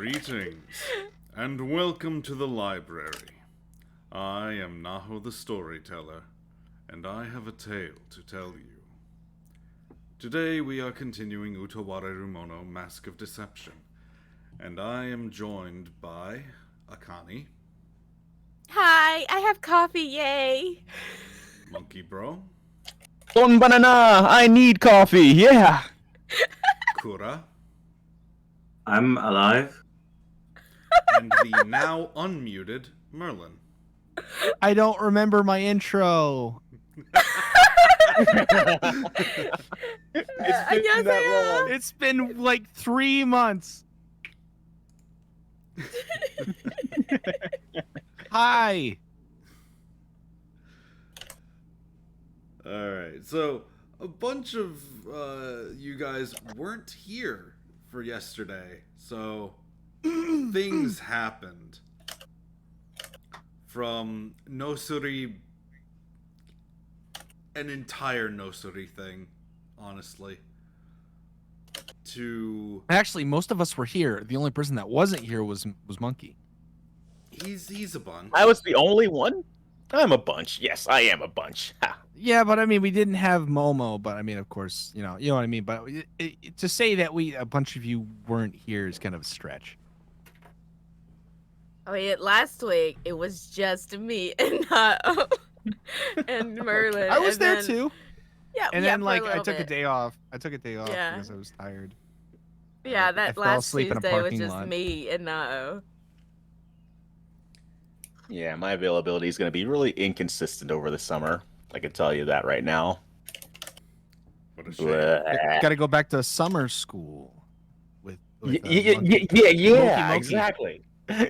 Greetings, and welcome to the library. I am Naho the Storyteller, and I have a tale to tell you. Today we are continuing Utawarerumono, Mask of Deception, and I am joined by Akani, Hi, I have coffee, yay! Monkey Bro, Bon banana, I need coffee, yeah! Kura, I'm alive. and the now unmuted Merlin. I don't remember my intro. It's been like 3 months. Hi. Alright, so a bunch of you guys weren't here for yesterday, so things happened. From Nosuri, an entire Nosuri thing, honestly, to... Actually, most of us were here. The only person that wasn't here was Monkey. He's a bunch. I was the only one? I'm a bunch. Yes, I am a bunch. Ha. Yeah, but I mean, we didn't have Momo. But I mean, of course, you know what I mean. But to say that a bunch of you weren't here is kind of a stretch. I mean, last week it was just me and and Merlin. I was and there then, too. Yeah, And yeah, then for like a I little took a bit. day off. I took a day off Yeah. because I was tired. Yeah, I that fell last asleep in a Tuesday was parking just lot. me and Nao. Yeah, my availability is going to be really inconsistent over the summer. I can tell you that right now. What a shame. Got to go back to summer school with Monkey. Yeah, Moki. exactly.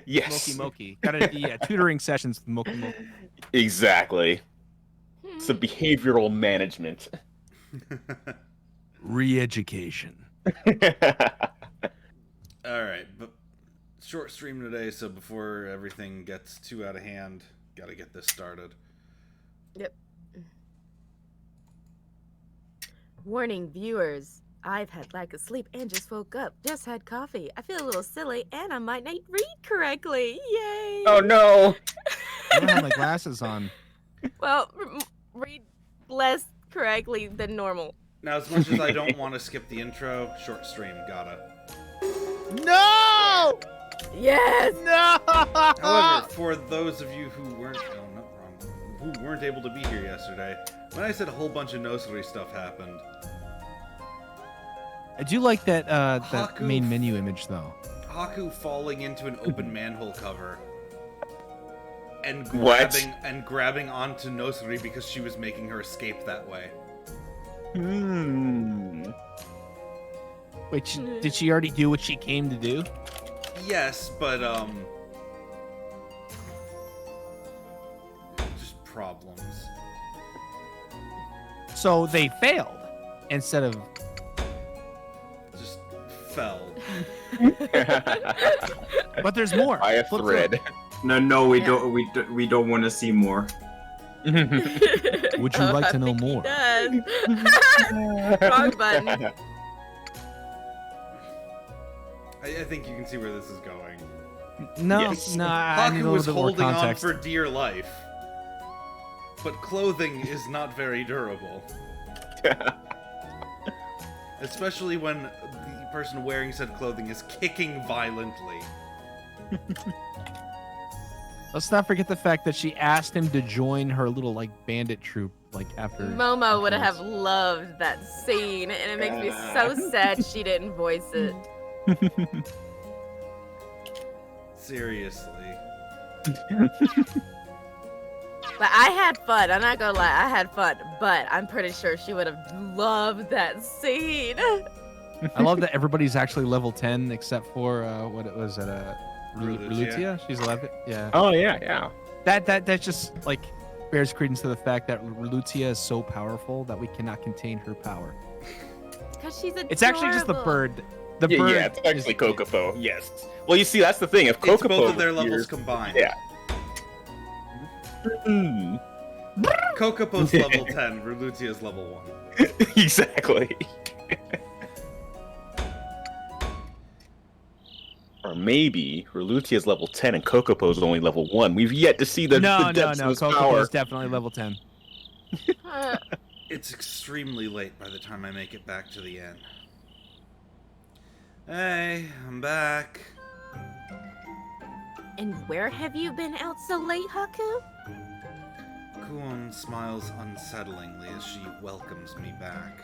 Yes. Moki. Got to tutoring sessions with Moki. Exactly. It's a behavioral management. Re-education. Alright, but short stream today, so before everything gets too out of hand, gotta get this started. Yep. Warning, viewers. I've had lack of sleep and just woke up. Just had coffee. I feel a little silly, and I might not read correctly. Yay! Oh no! I don't have my glasses on. Well, read less correctly than normal. Now, as much as I don't want to skip the intro, short stream, gotta. No! Yes! No! However, for those of you who weren't, who weren't able to be here yesterday, when I said a whole bunch of Nosuri stuff happened, I do like that Haku main menu image though. Haku falling into an open manhole cover and What? grabbing onto Nosuri because she was making her escape that way. Wait, did she already do what she came to do? Yes, but just problems. So they failed instead of. Just fell. But there's more. By a Flip, thread. No, we Yeah. don't. We don't want to see more. Would you Oh, like I to know think he more? does. Wrong button. I think you can see where this is going. No, Yes. no. I need a Haku little was bit more holding on context. for dear life, but clothing is not very durable. Especially when the person wearing said clothing is kicking violently. Let's not forget the fact that she asked him to join her little like bandit troop like after. Momo would have afterwards. loved that scene, and it makes me so sad she didn't voice it. Seriously. But I had fun. I'm not gonna lie, I had fun. But I'm pretty sure she would have loved that scene. I love that everybody's actually level 10 except for what it was at Relutia. Relutia. She's 11. Yeah. Oh yeah. That just like bears credence to the fact that Relutia is so powerful that we cannot contain her power. Because she's adorable. It's actually just the bird. The bird. Yeah, it's actually is- Kokopo. Yes. Well, you see, that's the thing. If It's Kokopo both of their were levels here- combined. Yeah. Hmm. Kokopo's level 10, Relutia's level 1. Exactly. Or maybe Relutia is level 10 and Kokopo's only level 1. We've yet to see the depths of his Kokopo power. is definitely level 10. Uh, It's extremely late by the time I make it back to the inn. Hey, I'm back. and where have you been out so late, Haku? Kuon smiles unsettlingly as she welcomes me back.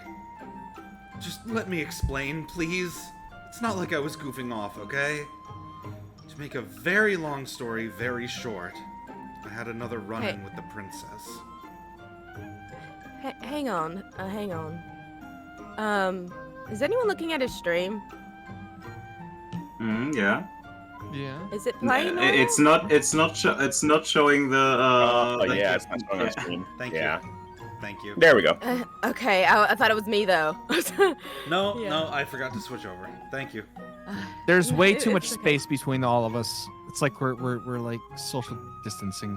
Just let me explain, please. It's not like I was goofing off, okay? To make a very long story very short, I had another run-in Hey. with the princess. Hang on, hang on. Is anyone looking at his stream? Yeah. Yeah. Is it playing? It's not. It's not showing the. thank yeah, you. it's not showing on screen. Thank Yeah. you. Thank you. There we go. Okay, I thought it was me though. No, Yeah. no, I forgot to switch over. Thank you. There's way It- too much it's okay. space between all of us. It's like we're like social distancing.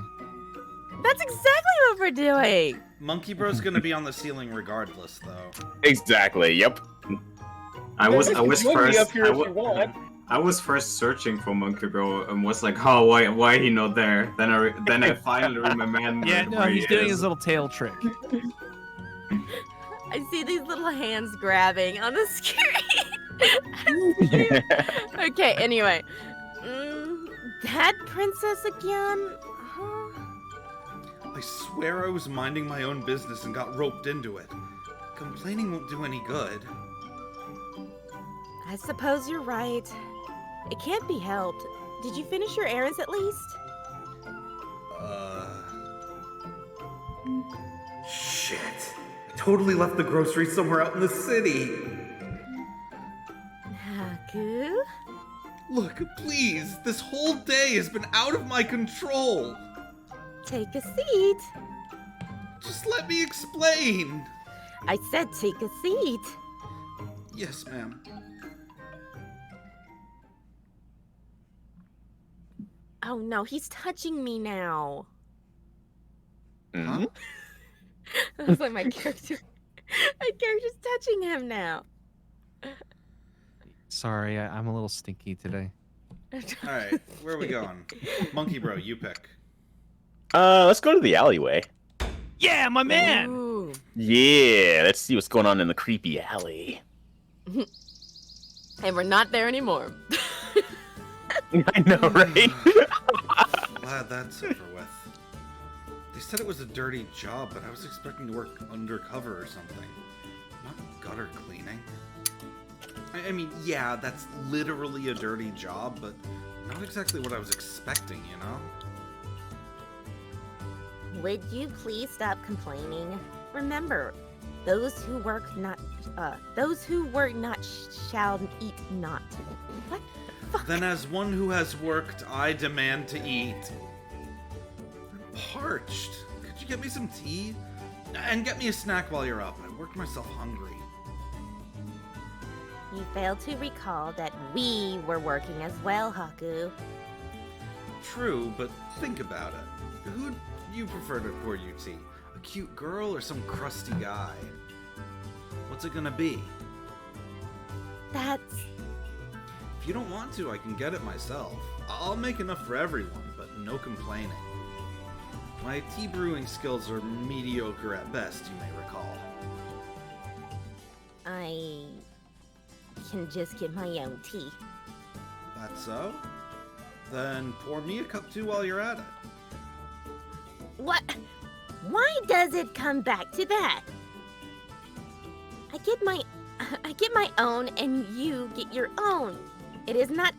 That's exactly what we're doing. Monkey Bro's gonna be on the ceiling regardless, though. Exactly. Yep. I was You can join me first. up here if you want. I was first searching for Monkey Bro and was like, oh, why he not there? Then I finally remembered. Yeah, no, where he's he doing is. his little tail trick. I see these little hands grabbing on the screen. Okay, anyway. That princess again? Huh? I swear I was minding my own business and got roped into it. Complaining won't do any good. I suppose you're right. It can't be helped. Did you finish your errands at least? Shit. I totally left the groceries somewhere out in the city. Haku? Look, please, this whole day has been out of my control. Take a seat. Just let me explain. I said take a seat. Yes, ma'am. Oh no, he's touching me now. Mhm. That's like my character. My character's touching him now. Sorry, I'm a little stinky today. Alright, where are we going? Monkey Bro, you pick. Let's go to the alleyway. Yeah, my man. Ooh. Yeah, let's see what's going on in the creepy alley. And we're not there anymore. I know, right? Glad that's over with. They said it was a dirty job, but I was expecting to work undercover or something. Not gutter cleaning. I mean, yeah, that's literally a dirty job, but not exactly what I was expecting, you know? Would you please stop complaining? Remember, those who work not shall eat not. What? Fuck. Then as one who has worked, I demand to eat. I'm parched. Could you get me some tea? And get me a snack while you're up. I worked myself hungry. You fail to recall that we were working as well, Haku. True, but think about it. Who'd you prefer to pour you tea? A cute girl or some crusty guy? What's it gonna be? That's... If you don't want to, I can get it myself. I'll make enough for everyone, but no complaining. My tea brewing skills are mediocre at best, you may recall. I can just get my own tea. That's so? Then pour me a cup too while you're at it. What? Why does it come back to that? I get my own, and you get your own. It is not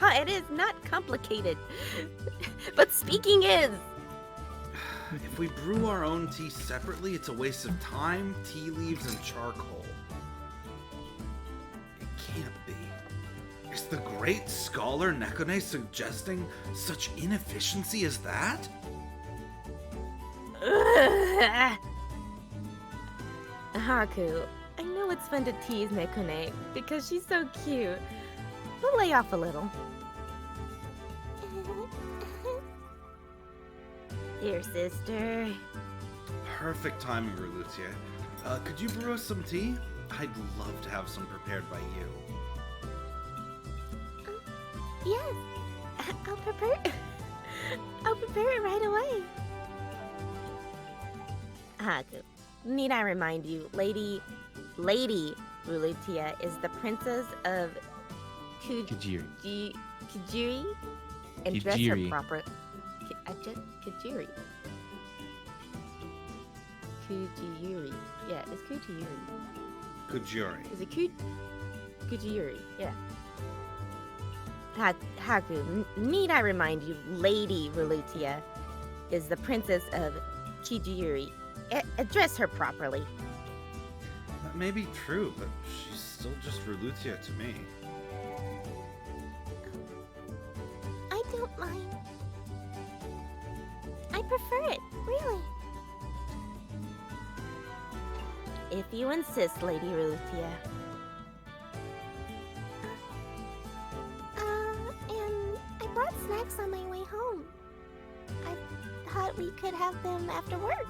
it is not complicated. But speaking is, If we brew our own tea separately, it's a waste of time, tea leaves, and charcoal. It can't be. Is the great scholar Nekone suggesting such inefficiency as that? Haku, I know it's fun to tease Nekone because she's so cute. We'll lay off a little. Dear sister. Perfect timing, Relutia. Could you brew us some tea? I'd love to have some prepared by you. Yes, I'll prepare. I'll prepare it right away. Haku, need I remind you, Lady Rulutia is the princess of Kajiri. Kajiri, and dress her Kajiri. proper. Kajiri. Kujiri. Yeah, it's Kujiri. Kujuri. Is it Kujiri? Yeah. Haku, need I remind you, Lady Rulutia is the princess of Kijiri. Address her properly. That may be true, but she's still just Relutia to me. I don't mind. I prefer it, really. If you insist, Lady Rulutia. And I brought snacks on my way home. I thought we could have them after work.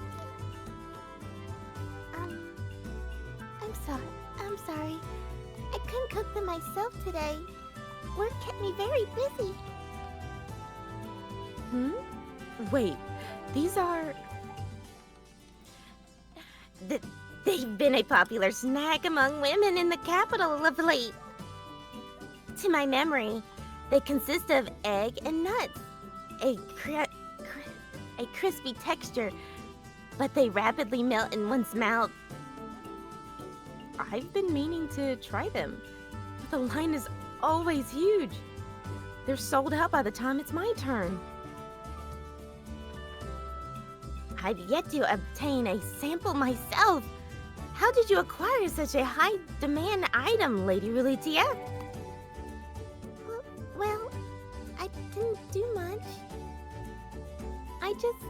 I'm sorry. I couldn't cook them myself today. Work kept me very busy. Wait, these are... They've been a popular snack among women in the capital of late. To my memory, they consist of egg and nuts. A crispy texture, but they rapidly melt in one's mouth. I've been meaning to try them, but the line is always huge. They're sold out by the time it's my turn. I've yet to obtain a sample myself. How did you acquire such a high-demand item, Lady Rulutia? Well, I didn't do much. I just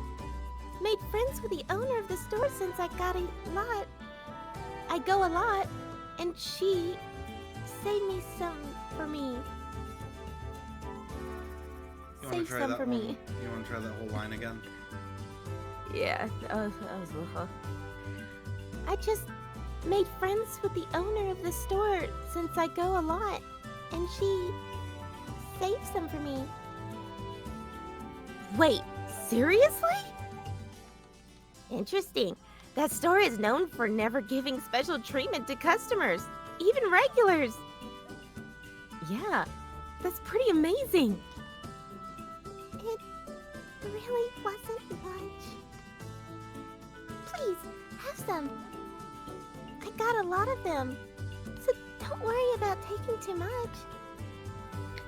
made friends with the owner of the store since I got a lot. I go a lot, and she saved me some for me. You want to try that one? You want to try that whole line again? Yeah, I just made friends with the owner of the store since I go a lot, and she saved some for me. Wait, seriously? Interesting. That store is known for never giving special treatment to customers, even regulars. Yeah, that's pretty amazing. It really wasn't much. Please, have some. I got a lot of them, so don't worry about taking too much.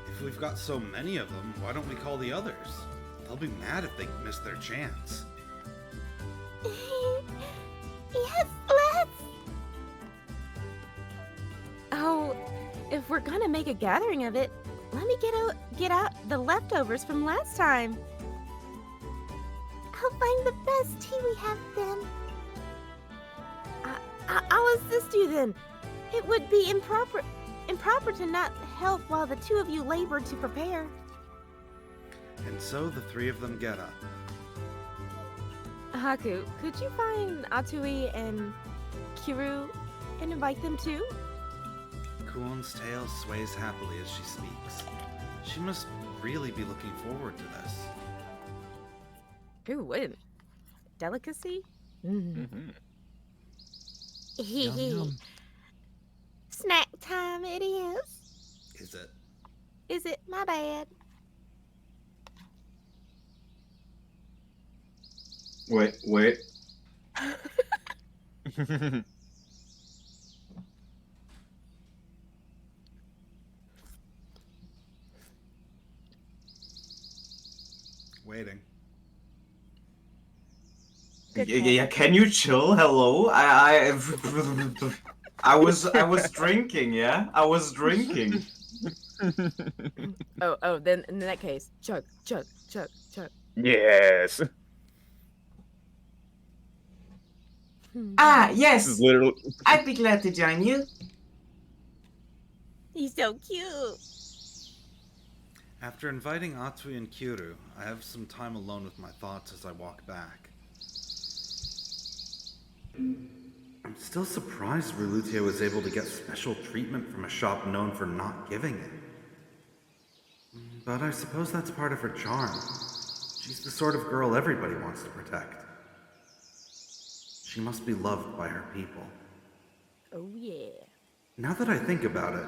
If we've got so many of them, why don't we call the others? They'll be mad if they miss their chance. Yes, let's! Oh, if we're gonna make a gathering of it, let me get out the leftovers from last time. I'll find the best tea we have then. I'll assist you then. It would be improper to not help while the two of you labor to prepare. And so the three of them get up. Haku, could you find Atui and Kiru and invite them too? Kuon's tail sways happily as she speaks. She must really be looking forward to this. Who wouldn't? Delicacy? Yum, yum. Snack time it is. Is it? Is it? My bad. Wait. Waiting. Good Yeah, can you chill? Hello? I was drinking, yeah? I was drinking. Oh, then in that case, chug. Yes. Ah, This yes. is literally. I'd be glad to join you. He's so cute. After inviting Atsui and Kiru, I have some time alone with my thoughts as I walk back. I'm still surprised Relutia was able to get special treatment from a shop known for not giving it. But I suppose that's part of her charm. She's the sort of girl everybody wants to protect. She must be loved by her people. Oh, yeah. Now that I think about it,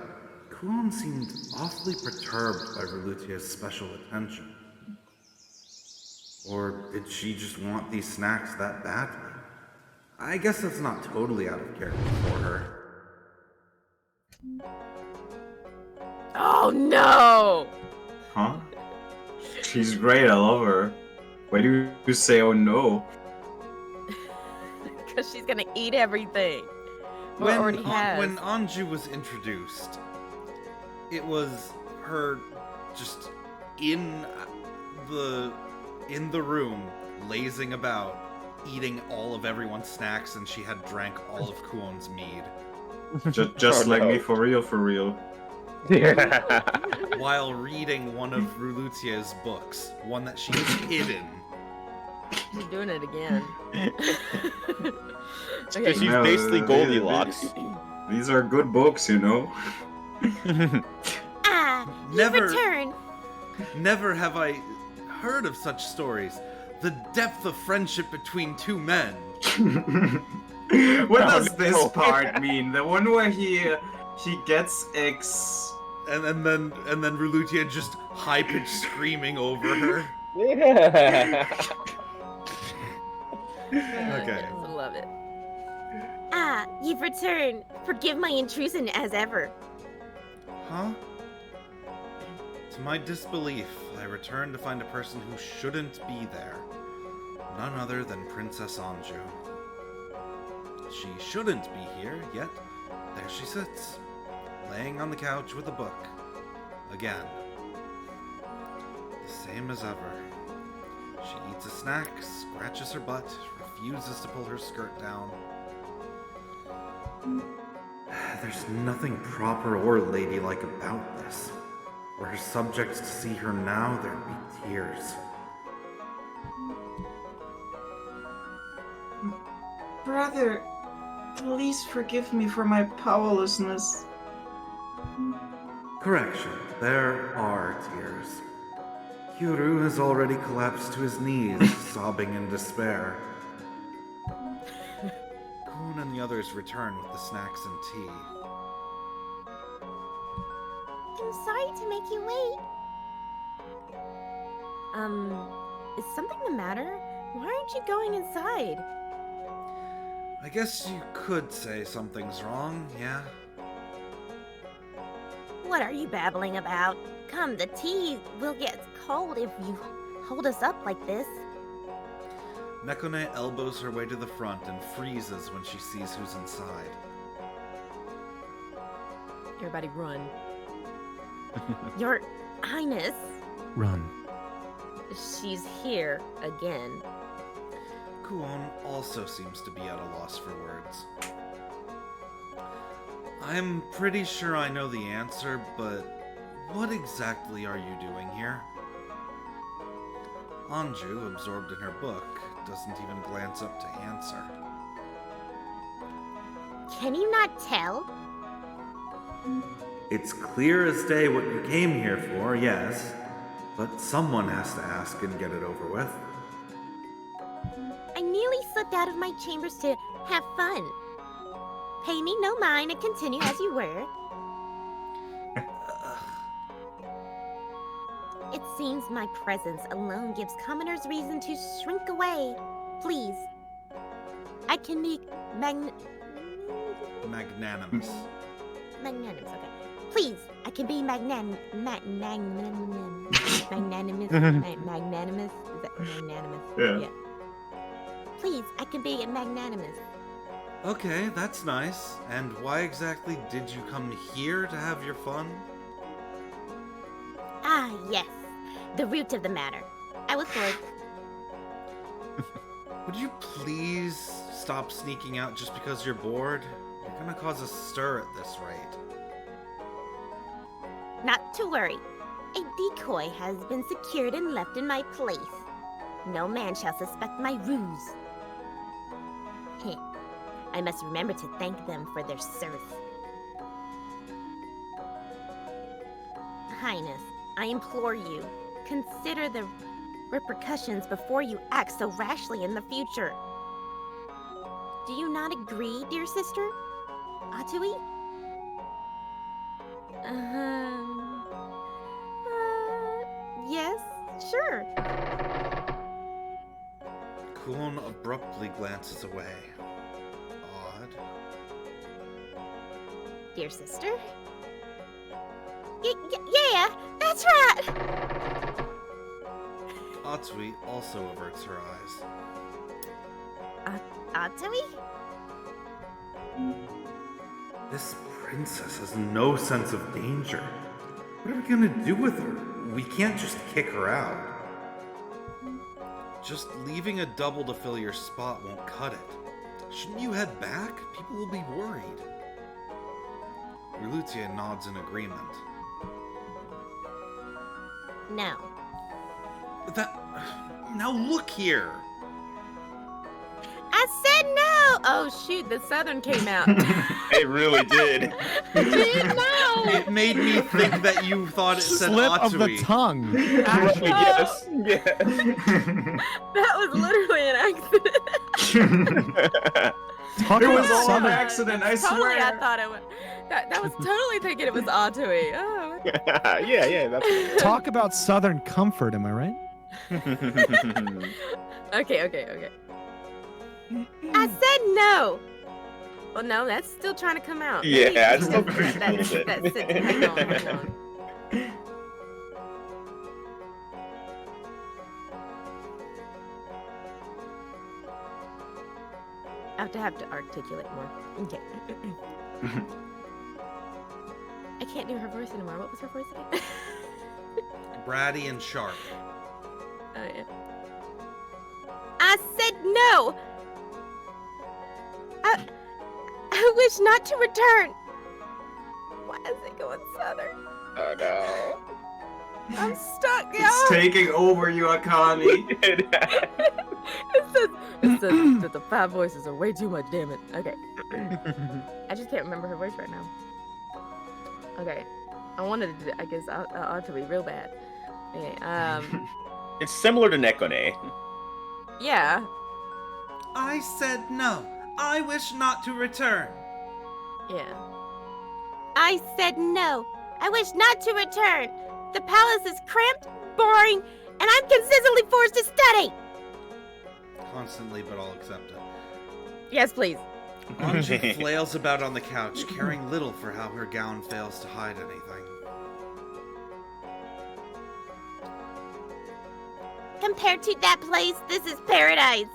Kuon seemed awfully perturbed by Relutia's special attention. Or did she just want these snacks that badly? I guess that's not totally out of character for her. Oh, no! Huh? She's great, I love her. Why do you say oh no? Because she's gonna eat everything. Or already has. When Anju was introduced, it was her just in the room, lazing about, eating all of everyone's snacks, and she had drank all of Kuon's mead. Just like me, for real. Yeah. While reading one of Rulutia's books, one that she has hidden. She's doing it again. Because she's No, basically Goldilocks. These are good books, you know? Ah, Never- you return. Never have I heard of such stories. The depth of friendship between two men. What Oh, does this no. part mean? The one where he gets And then Rulutia just high-pitched screaming over her. Yeah. Okay. I love it. Ah, you've returned. Forgive my intrusion as ever. Huh? To my disbelief, I returned to find a person who shouldn't be there. None other than Princess Anju. She shouldn't be here, yet there she sits, laying on the couch with a book. Again. The same as ever. She eats a snack, scratches her butt, refuses to pull her skirt down. There's nothing proper or ladylike about this. Were her subjects to see her now, there'd be tears. Brother, please forgive me for my powerlessness. Correction, there are tears. Kyuru has already collapsed to his knees, sobbing in despair. Kuon and the others return with the snacks and tea. I'm sorry to make you wait. Is something the matter? Why aren't you going inside? I guess you could say something's wrong, yeah? What are you babbling about? Come, the tea will get cold if you hold us up like this. Nekone elbows her way to the front and freezes when she sees who's inside. Everybody run. Your Highness, Run. she's here again. Kuon also seems to be at a loss for words. I'm pretty sure I know the answer, but what exactly are you doing here? Anju, absorbed in her book, doesn't even glance up to answer. Can you not tell? It's clear as day what you came here for, yes. But someone has to ask and get it over with. I nearly slipped out of my chambers to have fun. Pay me no mind and continue as you were. It seems my presence alone gives commoners reason to shrink away. Please. I can be Magnanimous. magnanimous, okay. Please, I can be magnanimous. Magnanimous. Magnanimous. Is that magnanimous? Yeah. Please, I can be magnanimous. Okay, that's nice. And why exactly did you come here to have your fun? Ah, yes. The root of the matter. I was bored. Would you please stop sneaking out just because you're bored? You're gonna cause a stir at this rate. Not to worry. A decoy has been secured and left in my place. No man shall suspect my ruse. Heh. I must remember to thank them for their service. Highness, I implore you, consider the repercussions before you act so rashly in the future. Do you not agree, dear sister? Atui? Yes, sure. Kuon abruptly glances away. Odd. Dear sister? Yeah, that's right! Atsui also averts her eyes. Atui? This princess has no sense of danger. What are we gonna do with her? We can't just kick her out. Just leaving a double to fill your spot won't cut it. Shouldn't you head back? People will be worried. Relutia nods in agreement. No. Now look here! I said no! Oh shoot, the southern came out. It really did. No! It made me think that you thought it said Slip Atsui. of the tongue. Actually, yes. Yeah. That was literally an accident. Talk It about was all an southern. accident, I Totally, swear. I thought it was. That was totally thinking it was Atui. Oh. Yeah, that's Talk about southern comfort. Am I right? Okay. I said no. Well, no, that's still trying to come out. Yeah, it's still that's hang on. I have to articulate more. Okay. I can't do her voice anymore. What was her voice again? Bratty and sharp. Oh, yeah. I said no! I wish not to return. Why is it going southern? Oh no. I'm stuck, It's y'all. taking over you, Akani. It says that the 5 voices are way too much, damn it. Okay. I just can't remember her voice right now. Okay. I wanted to, I guess, ought to be real bad. Okay, It's similar to Nekone. yeah. I said no. I wish not to return. Yeah. I said no. I wish not to return. The palace is cramped, boring, and I'm consistently forced to study. Constantly, but I'll accept it. Yes, please. Anju flails about on the couch, caring little for how her gown fails to hide anything. Compared to that place, this is paradise.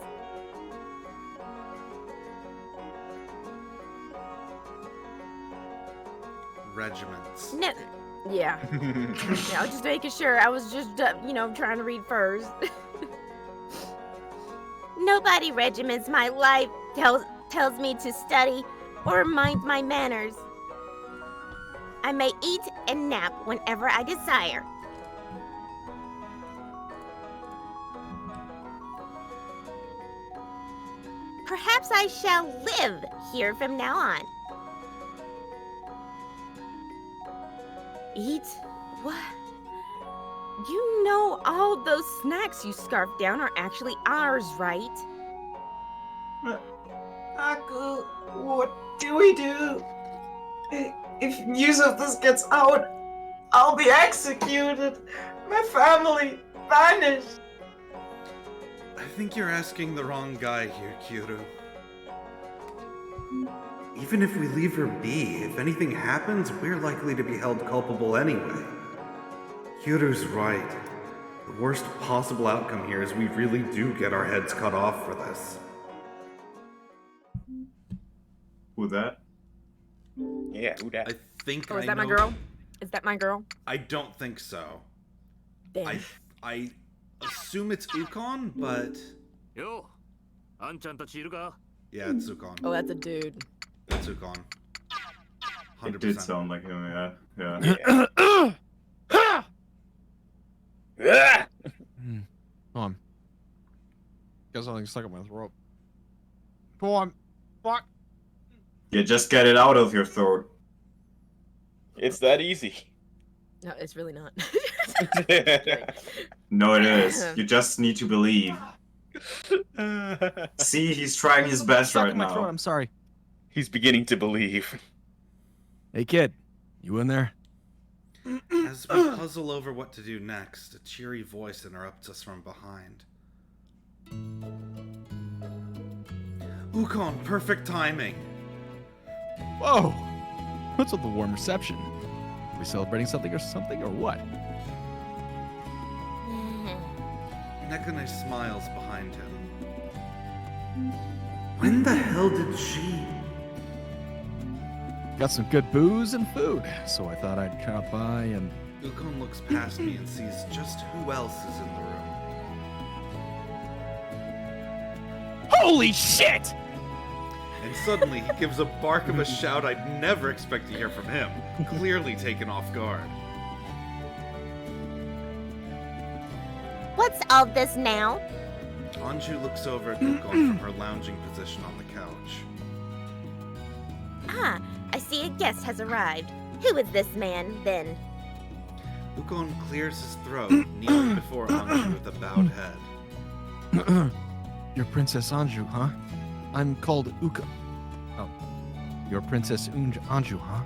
Regiments. No. Yeah. Yeah, I was just making sure. I was just, trying to read first. Nobody regiments my life, tells me to study, or mind my manners. I may eat and nap whenever I desire. Perhaps I shall live here from now on. Eat? What? You know all those snacks you scarfed down are actually ours, right? Aku, what do we do? If news of this gets out, I'll be executed. My family vanished. I think you're asking the wrong guy here, Kyoto. Even if we leave her be, if anything happens, we're likely to be held culpable anyway. Kyoto's right. The worst possible outcome here is we really do get our heads cut off for this. Who that? Yeah, who dat? I think Oh, is I that my know- girl? Is that my girl? I don't think so. Damn. I assume it's Ukon, but ようあんちゃんたちいるか yeah, it's Ukon. Oh, that's a dude. It's Ukon. It did 100%. sound like him, yeah. Ah! Come on. Got something stuck in my throat. Come on. Fuck. Yeah, just get it out of your throat. It's that easy. No, it's really not. No, it is. You just need to believe. See, he's trying his best Stuck right in my throat. now. I'm sorry. He's beginning to believe. Hey, kid. You in there? As we puzzle over what to do next, a cheery voice interrupts us from behind. Ukon, perfect timing! Whoa! What's with the warm reception? We celebrating something or what? Nekane smiles behind him. When the hell did she? Got some good booze and food, so I thought I'd drop by and... Ukon looks past me and sees just who else is in the room. Holy shit! And suddenly he gives a bark of a shout I'd never expect to hear from him, clearly taken off guard. What's all this now? Anju looks over at Ukon from her lounging position on the couch. Ah, I see a guest has arrived. Who is this man, then? Ukon clears his throat, kneeling before Anju with a bowed head. You're Princess Anju, huh? I'm called Uka. Oh, you're Princess Anju, huh?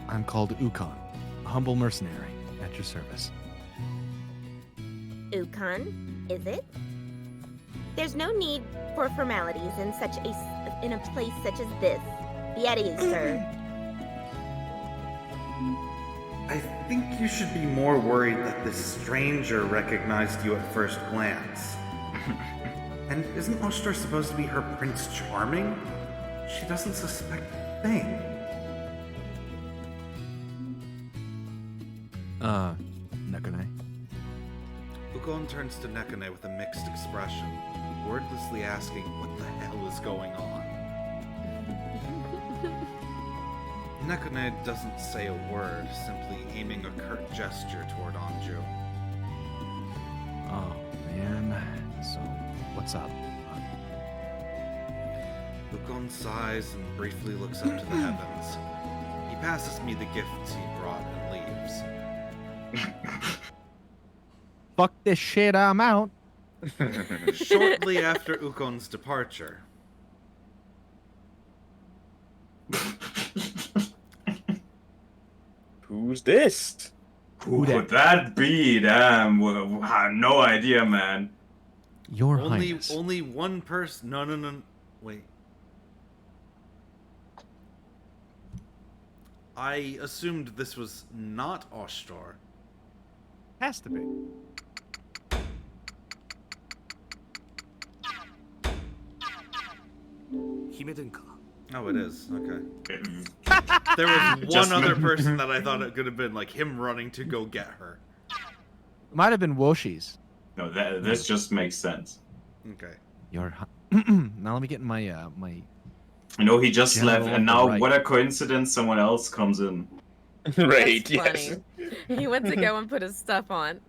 I'm called Ukon, a humble mercenary at your service. Ukon, is it? There's no need for formalities in a place such as this. Be at ease, sir. I think you should be more worried that this stranger recognized you at first glance. And isn't Oshtar supposed to be her Prince Charming? She doesn't suspect a thing. Nekane. Ukon turns to Nekane with a mixed expression, wordlessly asking what the hell is going on. Nekane doesn't say a word, simply aiming a curt gesture toward Anju. Oh, man. So, what's up? Ukon sighs and briefly looks up to the heavens. He passes me the gifts he brought and leaves. Fuck this shit, I'm out. Shortly after Ukon's departure, Who's this? Who could that be? Damn, I have no idea, man. Your Highness. only one person. No. Wait. I assumed this was not Oshtar. Has to be. Oh, it is. Okay. There was one Just other me. person that I thought it could have been, like him running to go get her. Might have been Woshi's. No, this just makes sense. Okay. Your Now let me get in my my. You know, he just General left, on and the now right. what a coincidence! Someone else comes in. Right, That's yes. funny. He went to go and put his stuff on.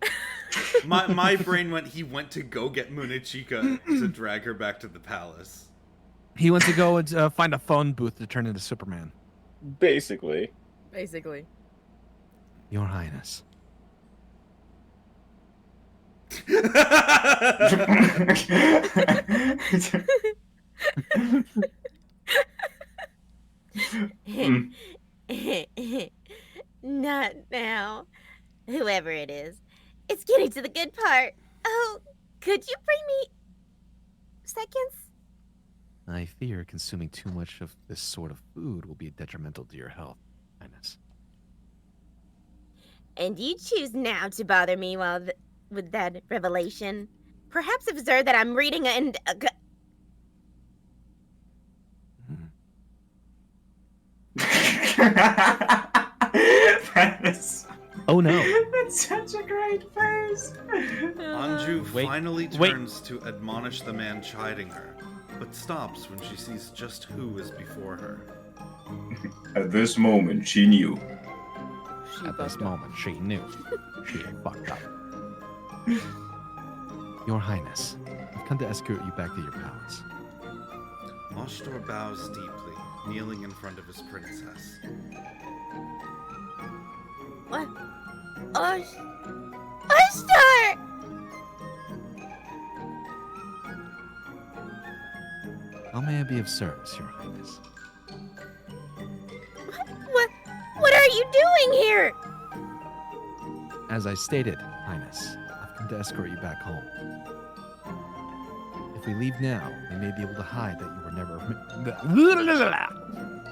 My brain went. He went to go get Munechika to drag her back to the palace. He went to go and find a phone booth to turn into Superman. Basically. Basically. Your Highness. Not now. Whoever it is. It's getting to the good part. Oh, could you bring me seconds? I fear consuming too much of this sort of food will be detrimental to your health, Highness. And you choose now to bother me with that revelation. Perhaps observe that I'm reading and... That is... Oh no. That's such a great face. Anju Wait, finally wait. turns to admonish the man chiding her, but stops when she sees just who is before her. At this moment, she knew. She At this fucked up. moment, she knew. She had fucked up. Your Highness, I've come to escort you back to your palace. Oshtar bows deeply, kneeling in front of his princess. What? Ashtar! How may I be of service, Your Highness? What are you doing here? As I stated, Highness, I've come to escort you back home. If we leave now, we may be able to hide that you were never.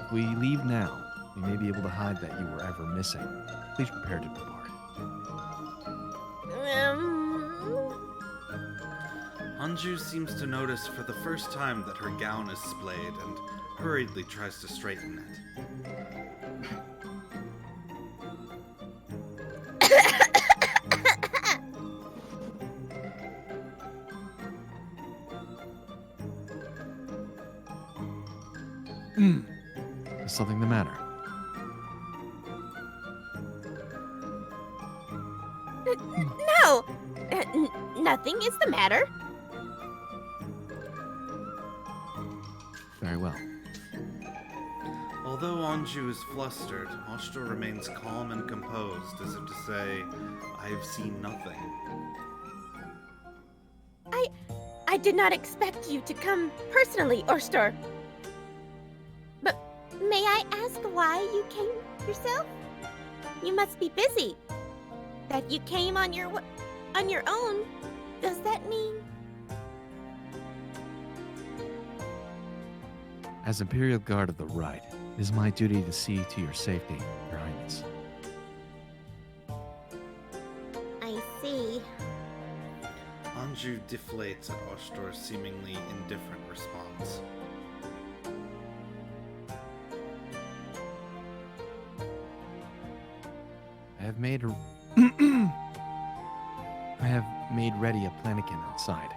If we leave now, we may be able to hide that you were ever missing. Please prepare to depart. Anju seems to notice for the first time that her gown is splayed and hurriedly tries to straighten it. Is something the matter? No! Nothing is the matter. Very well. Although Anju is flustered, Ashtor remains calm and composed, as if to say, I have seen nothing. I did not expect you to come personally, Ashtar. But may I ask why you came yourself? You must be busy. That you came on your own, does that mean? As Imperial Guard of the Right, it is my duty to see to your safety, Your Highness. I see. Anju deflates at Ashtor's seemingly indifferent response. I have made ready a plannikin outside,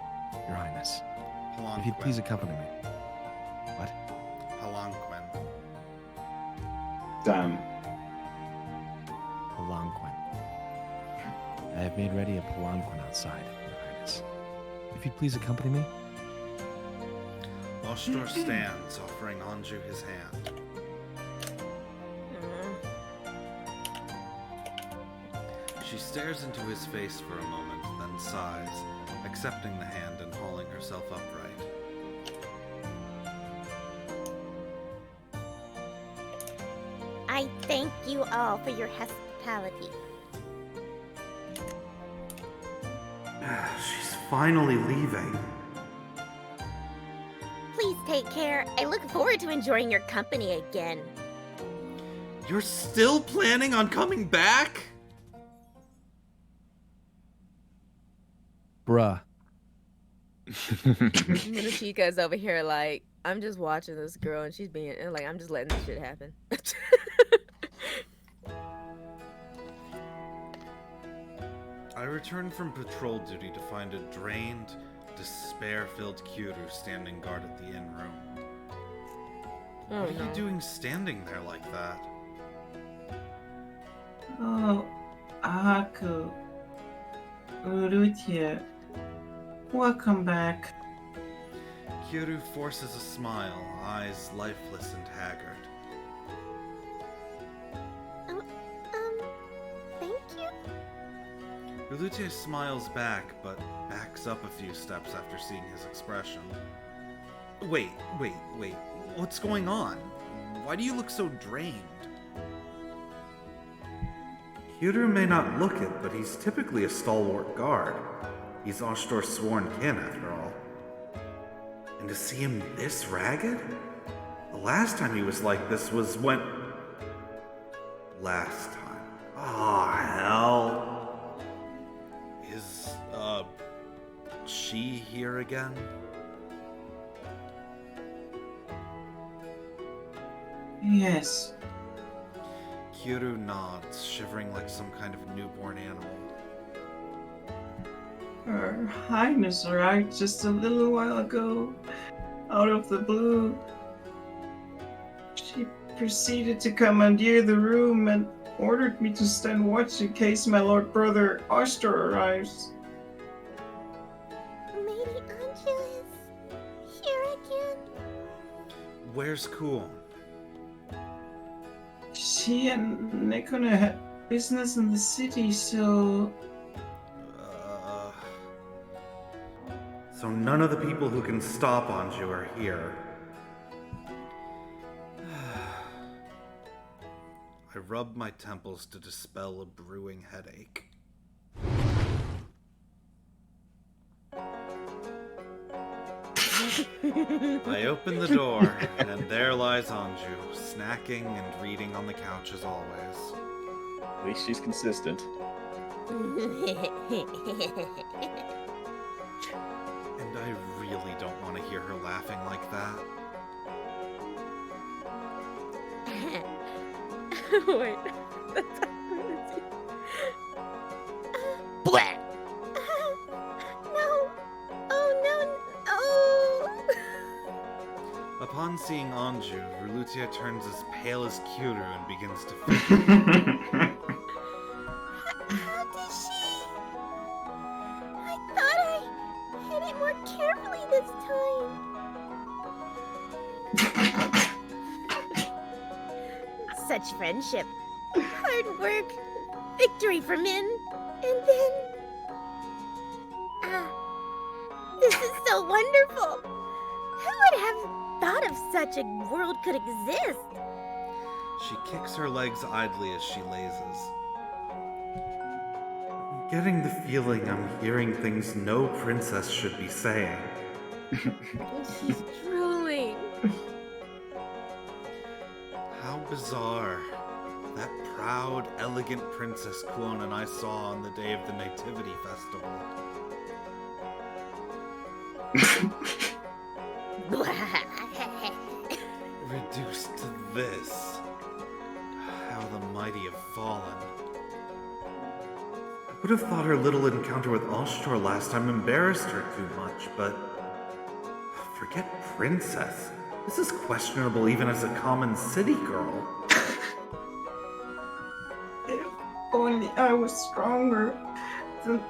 Your Highness. If you'd please accompany me. What? Palanquin. Damn. Palanquin. I have made ready a palanquin outside, Your Highness. If you'd please accompany me. Ashtor stands, offering Anju his hand. She stares into his face for a moment, then sighs, accepting the hand and hauling herself upright. I thank you all for your hospitality. She's finally leaving. Please take care. I look forward to enjoying your company again. You're still planning on coming back? Bruh. Munachika's over here like, I'm just watching this girl and she's being, and like, I'm just letting this shit happen. I returned from patrol duty to find a drained, despair-filled Kyoru standing guard at the inn room. Oh, What are no. you doing standing there like that? Oh, Aku. Urutya. Welcome back. Kyoru forces a smile, eyes lifeless and haggard. Thank you. Ulute smiles back, but backs up a few steps after seeing his expression. Wait. What's going on? Why do you look so drained? Kyoru may not look it, but he's typically a stalwart guard. He's Ashtor's sworn kin, after all. And to see him this ragged? The last time he was like this was when... Last time. Oh, hell. Is, she here again? Yes. Kyoru nods, shivering like some kind of newborn animal. Her Highness arrived just a little while ago, out of the blue. She proceeded to commandeer the room and ordered me to stand watch in case my lord brother Ashtor arrives. Lady Anju is here again. Where's Kuon? She and Nekona had business in the city, so So none of the people who can stop Anju are here. I rub my temples to dispel a brewing headache. I open the door, and there lies Anju, snacking and reading on the couch as always. At least she's consistent. And I really don't want to hear her laughing like that. Wait. Blah! No! Oh no! Oh! Upon seeing Anju, Verlutia turns as pale as Kyuru and begins to fidget. How did she? I thought I hit it more carefully this time. Such friendship, hard work, victory for Min, and then... this is so wonderful! Who would have thought of such a world could exist? She kicks her legs idly as she lazes. I'm getting the feeling I'm hearing things no princess should be saying. She's drooling. How bizarre. That proud, elegant Princess Kuon and I saw on the day of the Nativity Festival. Reduced to this. How the mighty have fallen. I would have thought her little encounter with Oshtor last time embarrassed her too much, but... forget princess. This is questionable even as a common city girl. If only I was stronger, then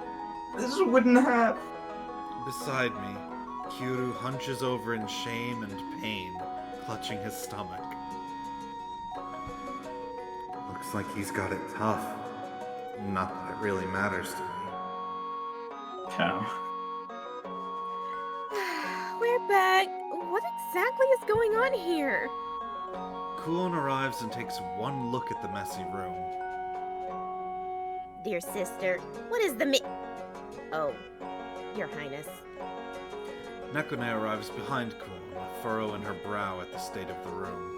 this wouldn't have. Beside me, Kyuru hunches over in shame and pain, clutching his stomach. Looks like he's got it tough. Not that it really matters to me. Yeah. We're back. What exactly is going on here? Kuon arrives and takes one look at the messy room. Dear sister, what is the Oh, Your Highness. Nekone arrives behind Kuon, a furrow in her brow at the state of the room.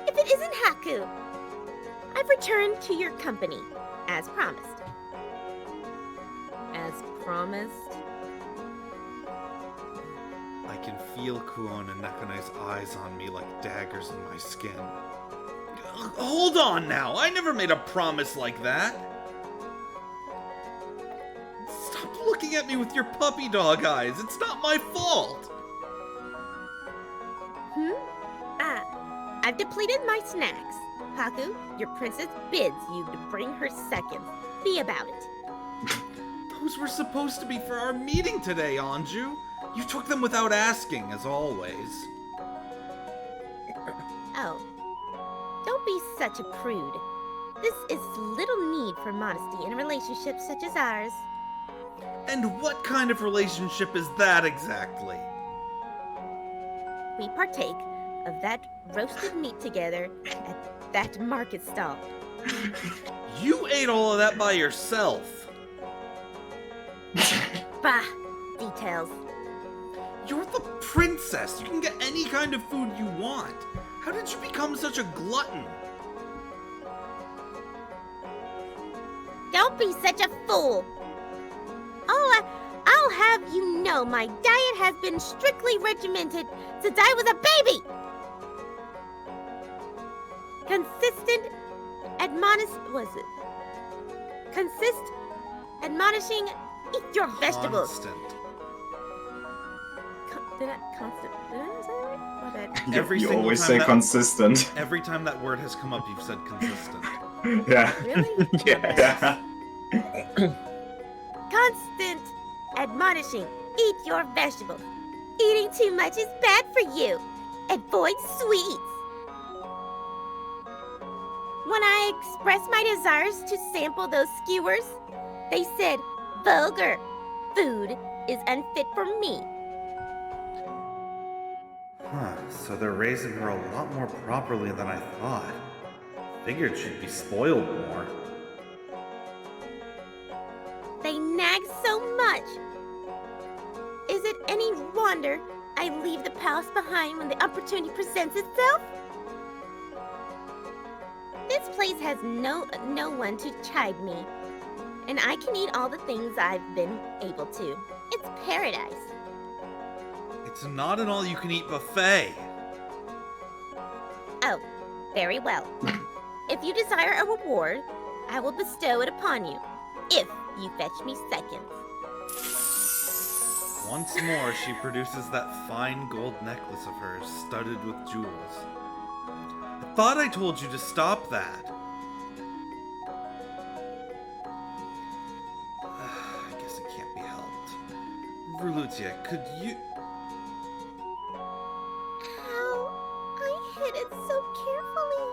If it isn't Haku! I've returned to your company, as promised. As promised. I can feel Kuon and Nekone's eyes on me like daggers in my skin. Hold on now! I never made a promise like that! Stop looking at me with your puppy dog eyes! It's not my fault! I've depleted my snacks. Haku, your princess bids you to bring her seconds. Be about it. Those were supposed to be for our meeting today, Anju. You took them without asking, as always. Oh. Don't be such a prude. This is little need for modesty in a relationship such as ours. And what kind of relationship is that exactly? We partake of that roasted meat together at that market stall. You ate all of that by yourself. Bah! Details. You're the princess. You can get any kind of food you want. How did you become such a glutton? Don't be such a fool! I'll have you know my diet has been strictly regimented since I was a baby! Admonishing, eat your vegetables. Constant. Did I say that right? My bad. Every You single always time say that- consistent. Every time that word has come up, you've said consistent. Yeah. Really? Yeah. Constant admonishing, eat your vegetables. Eating too much is bad for you. Avoid sweets. When I express my desires to sample those skewers, They said vulgar food is unfit for me. Huh, so they're raising her a lot more properly than I thought. Figured she'd be spoiled more. They nag so much. Is it any wonder I leave the palace behind when the opportunity presents itself? This place has no one to chide me, and I can eat all the things I've been able to. It's paradise. It's not an all-you-can-eat buffet. Oh, very well. If you desire a reward, I will bestow it upon you, if you fetch me seconds. Once more, she produces that fine gold necklace of hers, studded with jewels. I thought I told you to stop that. I guess it can't be helped. Verlutia, could you... How I hid it so carefully,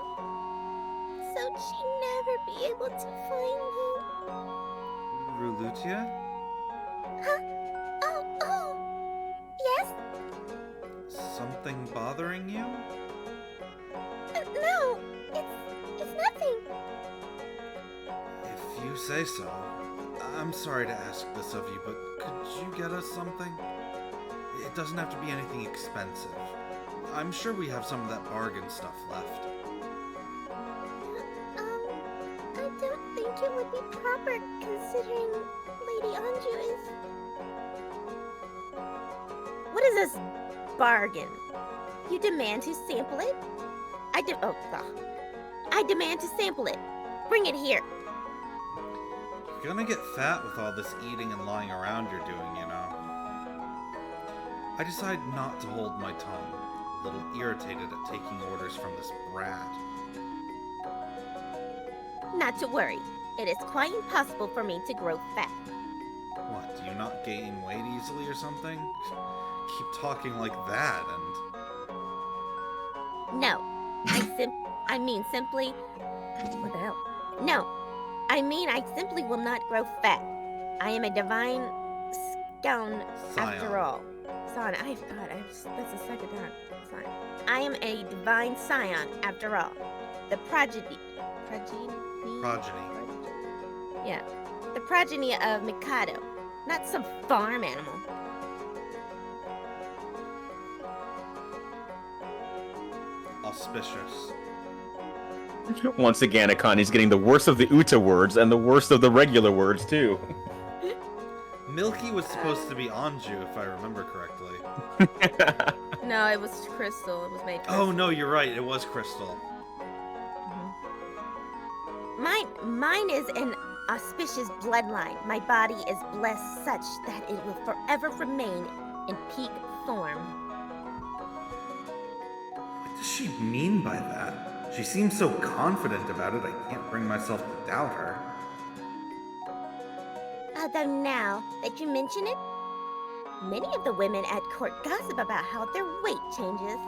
so she'd never be able to find me. Verlutia? Huh? Oh, yes? Something bothering you? No, it's nothing. If you say so. I'm sorry to ask this of you, but could you get us something? It doesn't have to be anything expensive. I'm sure we have some of that bargain stuff left. I don't think it would be proper considering Lady Anju is... What is this bargain? You demand to sample it? I demand to sample it. Bring it here. You're gonna get fat with all this eating and lying around you're doing, you know. I decide not to hold my tongue, a little irritated at taking orders from this brat. Not to worry. It is quite impossible for me to grow fat. What, do you not gain weight easily or something? Keep talking like that and... No. I mean simply... What the hell? No. I mean I simply will not grow fat. I am a divine scone after all. Son, that's the second time. Son. I am a divine scion after all. The progeny. Yeah. The progeny of Mikado. Not some farm animal. Auspicious. Once again, Akani's getting the worst of the Uta words and the worst of the regular words, too. Milky was supposed to be Anju, if I remember correctly. No, it was crystal. It was made crystal. Oh, no, you're right. It was Crystal. Mine is an auspicious bloodline. My body is blessed such that it will forever remain in peak form. What does she mean by that? She seems so confident about it, I can't bring myself to doubt her. Although now that you mention it, many of the women at court gossip about how their weight changes.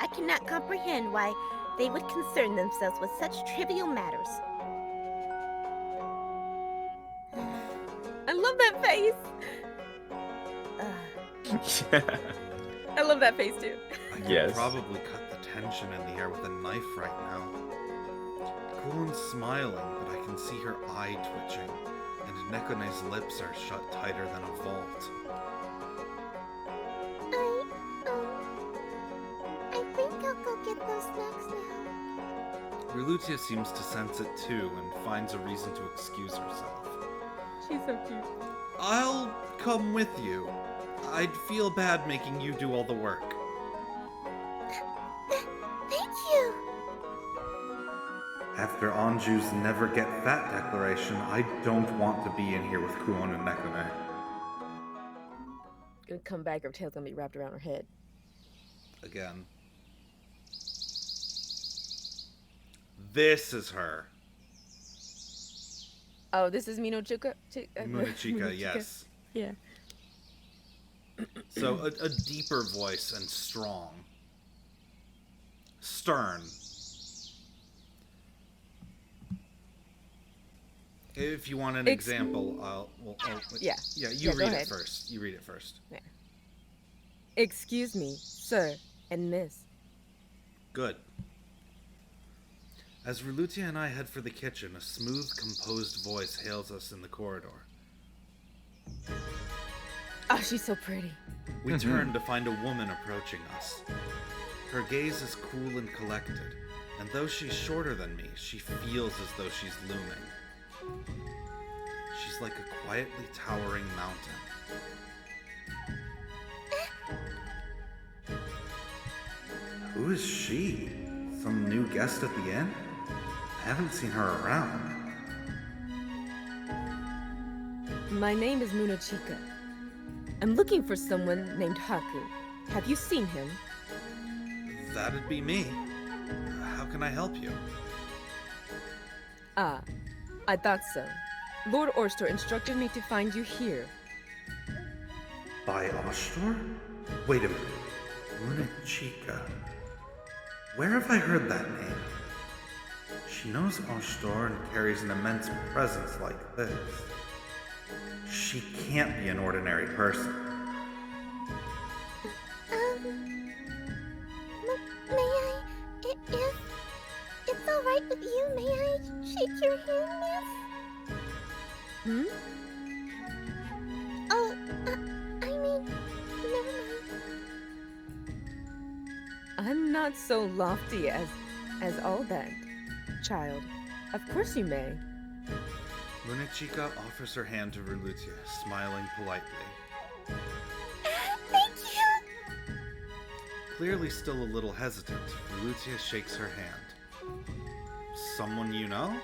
I cannot comprehend why they would concern themselves with such trivial matters. I love that face. I love that face too. I could Yes. probably cut the tension in the air with a knife right now. Cool and smiling, but I can see her eye twitching, and Nekone's lips are shut tighter than a vault. I think I'll go get those snacks now. Relutia seems to sense it too, and finds a reason to excuse herself. She's so cute. I'll come with you. I'd feel bad making you do all the work. Thank you. After Anju's never get fat declaration, I don't want to be in here with Kuon and Nekone. Gonna come back, her tail's gonna be wrapped around her head. Again. This is her. Oh, this is Minochika? Munachika, yes. Yeah. So a deeper voice and strong. Stern. If you want an example, Yeah. Yeah, Yeah, you go read ahead. it first. You read it first. Excuse me, sir and miss. Good. As Relutia and I head for the kitchen, a smooth, composed voice hails us in the corridor. Oh, she's so pretty. We turn to find a woman approaching us. Her gaze is cool and collected, and though she's shorter than me, she feels as though she's looming. She's like a quietly towering mountain. Who is she? Some new guest at the inn? I haven't seen her around. My name is Munachika. I'm looking for someone named Haku. Have you seen him? That'd be me. How can I help you? Ah, I thought so. Lord Orstor instructed me to find you here. By Ostor? Wait a minute. Munachika. Where have I heard that name? She knows Ostor and carries an immense presence like this. She can't be an ordinary person. May I, if it's all right with you, may I shake your hand, miss? Hmm? Oh, I mean, never mind. I'm not so lofty as all that, child. Of course you may. Munachika offers her hand to Relutia, smiling politely. Thank you! Clearly still a little hesitant, Relutia shakes her hand. Someone you know?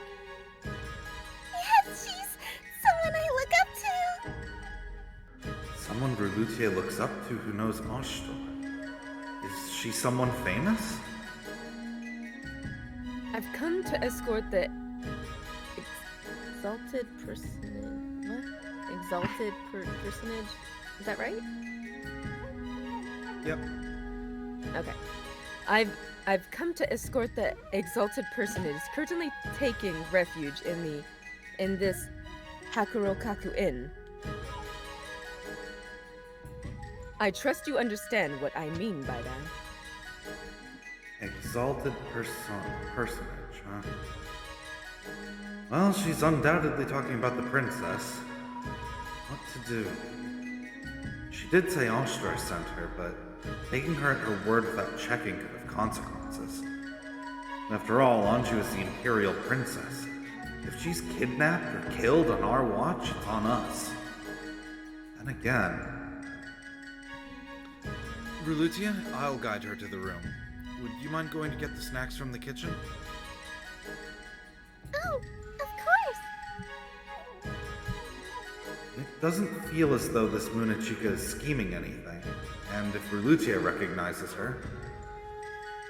Yes, she's someone I look up to! Someone Relutia looks up to who knows Ostor. Is she someone famous? I've come to escort the exalted personage. What? Exalted personage? Is that right? Yep. Okay. I've come to escort the exalted personage currently taking refuge in this Hakurokaku Inn. I trust you understand what I mean by that. Exalted personage, huh? Well, she's undoubtedly talking about the princess. What to do? She did say Ostor sent her, but taking her at her word without checking could have consequences. After all, Anju is the imperial princess. If she's kidnapped or killed on our watch, it's on us. Then again... Relutia, I'll guide her to the room. Would you mind going to get the snacks from the kitchen? Oh, of course! It doesn't feel as though this Munachika is scheming anything. And if Relutia recognizes her...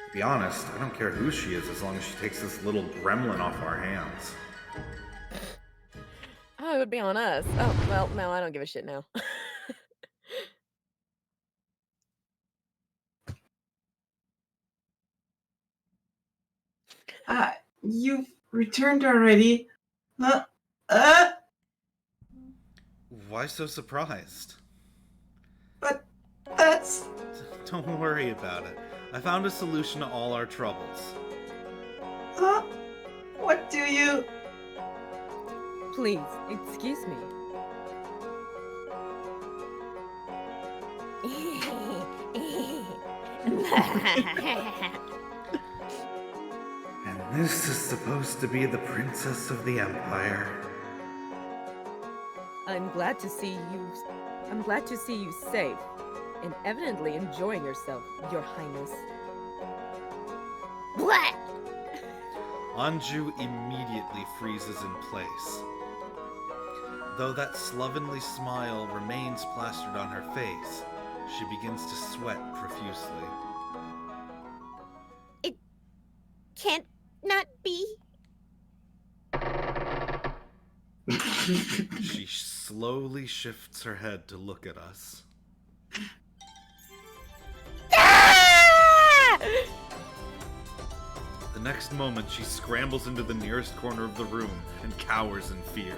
To be honest, I don't care who she is as long as she takes this little gremlin off our hands. Oh, it would be on us. Oh, well, no, I don't give a shit now. You've returned already? Huh? Why so surprised? But that's... Don't worry about it. I found a solution to all our troubles. Huh? What do you... Please, excuse me. And this is supposed to be the princess of the empire. I'm glad to see you safe and evidently enjoying yourself, Your Highness. What? Anju immediately freezes in place. Though that slovenly smile remains plastered on her face, she begins to sweat profusely. It can't not be. She slowly shifts her head to look at us. Ah! The next moment, she scrambles into the nearest corner of the room and cowers in fear.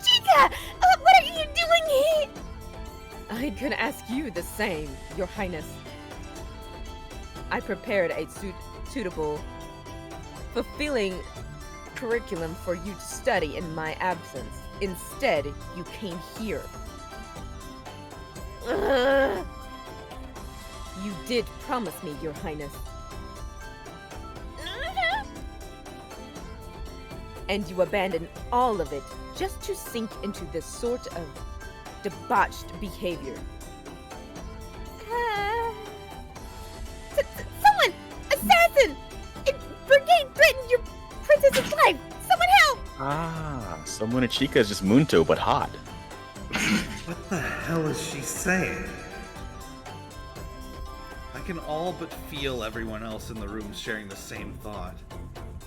Chica! What are you doing here? I could ask you the same, Your Highness. I prepared a suitable, fulfilling curriculum for you to study in my absence. Instead, you came here. Ugh. You did promise me, Your Highness. And you abandoned all of it just to sink into this sort of debauched behavior. Someone! Assassin! Brigade threatened your princess's life! Someone help! Ah, so Munachika is just Munto, but hot. What the hell is she saying? I can all but feel everyone else in the room sharing the same thought.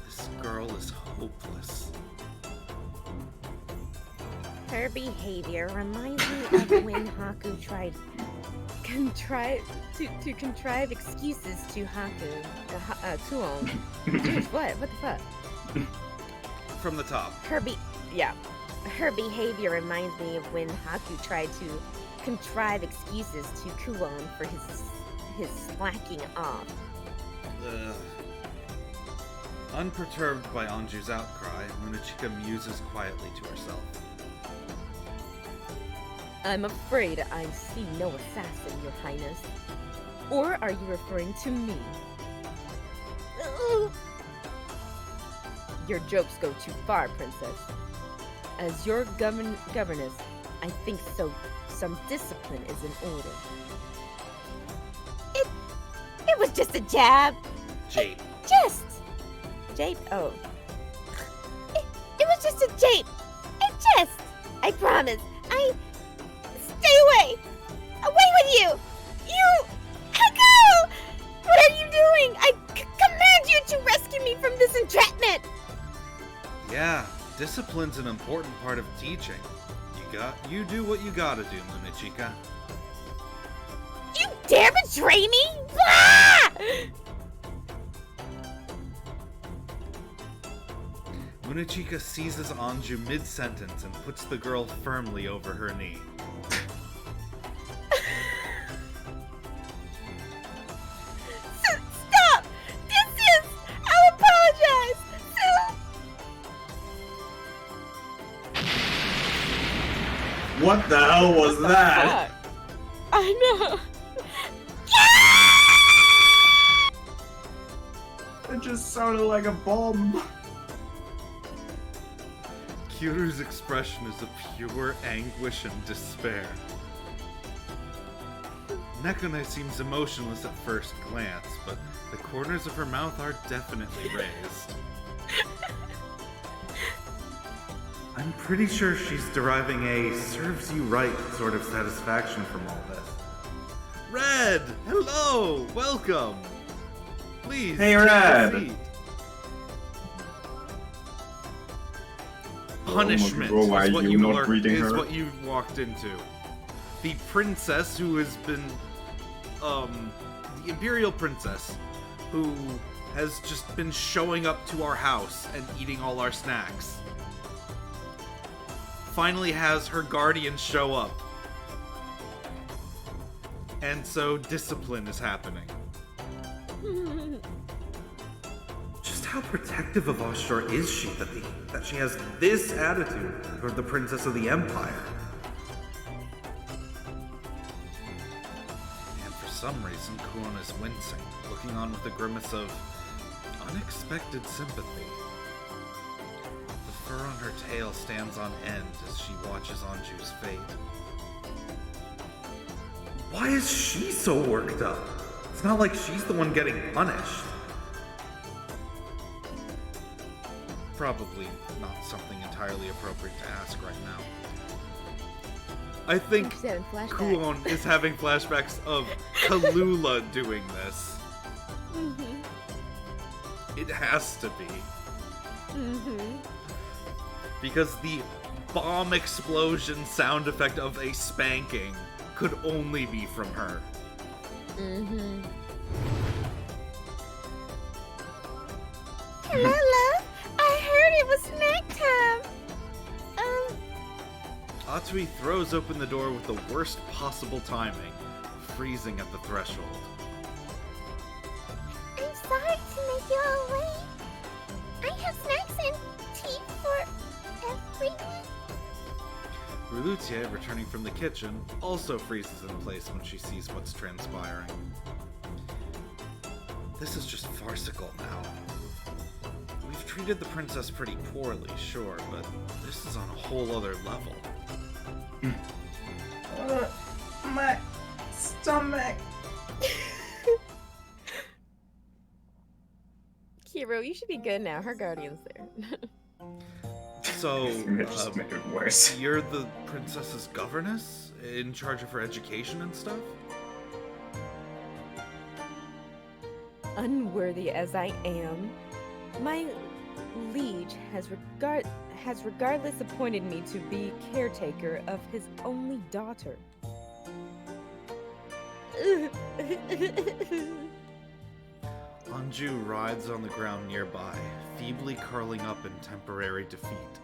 This girl is hopeless. Her behavior reminds me of when Haku tried to contrive excuses to Haku, Tuon. Dude, what the fuck? From the top. her behavior reminds me of when Haku tried to contrive excuses to Kuon for his slacking off. Ugh. Unperturbed by Anju's outcry, Munachika muses quietly to herself. I'm afraid I see no assassin, Your Highness. Or are you referring to me? Your jokes go too far, Princess. As your governess, I think some discipline is in order. It was just a jab. Jade. Jape? Oh. It was just a jape. I promise. Stay away! Away with you! You! Haku! What are you doing? I command you to rescue me from this entrapment! Yeah, discipline's an important part of teaching. You do what you gotta do, Munachika. You dare betray me? Ah! Munachika seizes Anju mid-sentence and puts the girl firmly over her knee. Stop! I'll apologize! What the hell was that? I know. It just sounded like a bomb. Kyuru's expression is of pure anguish and despair. Nekone seems emotionless at first glance, but the corners of her mouth are definitely raised. I'm pretty sure she's deriving a serves you right sort of satisfaction from all this. Red! Hello! Welcome! Please, Hey, take a Red. seat. Punishment Oh, why is what you you not are- greeting is her? what you walked into. The princess who has been, the imperial princess, who has just been showing up to our house and eating all our snacks, finally has her guardian show up. And so discipline is happening. Just how protective of Ashur is she that she has this attitude toward the princess of the empire? And for some reason, Kuon is wincing, looking on with a grimace of unexpected sympathy. The fur on her tail stands on end as she watches Anju's fate. Why is she so worked up? It's not like she's the one getting punished. Probably not something entirely appropriate to ask right now. I think She's having flashbacks. Kuon is having flashbacks of Kalula doing this. It has to be. Because the bomb explosion sound effect of a spanking could only be from her. Hello, love. I heard it was snack time. Atsui throws open the door with the worst possible timing, freezing at the threshold. I'm sorry to make you all wait. I have snacks and tea for everyone. Rulutier, returning from the kitchen, also freezes in place when she sees what's transpiring. This is just farcical now. We've treated the princess pretty poorly, sure, but this is on a whole other level. My stomach. Kiro, you should be good now. Her guardian's there. So, Just make it worse. you're the princess's governess? In charge of her education and stuff? Unworthy as I am, my liege has regardless appointed me to be caretaker of his only daughter. Anju writhes on the ground nearby, feebly curling up in temporary defeat.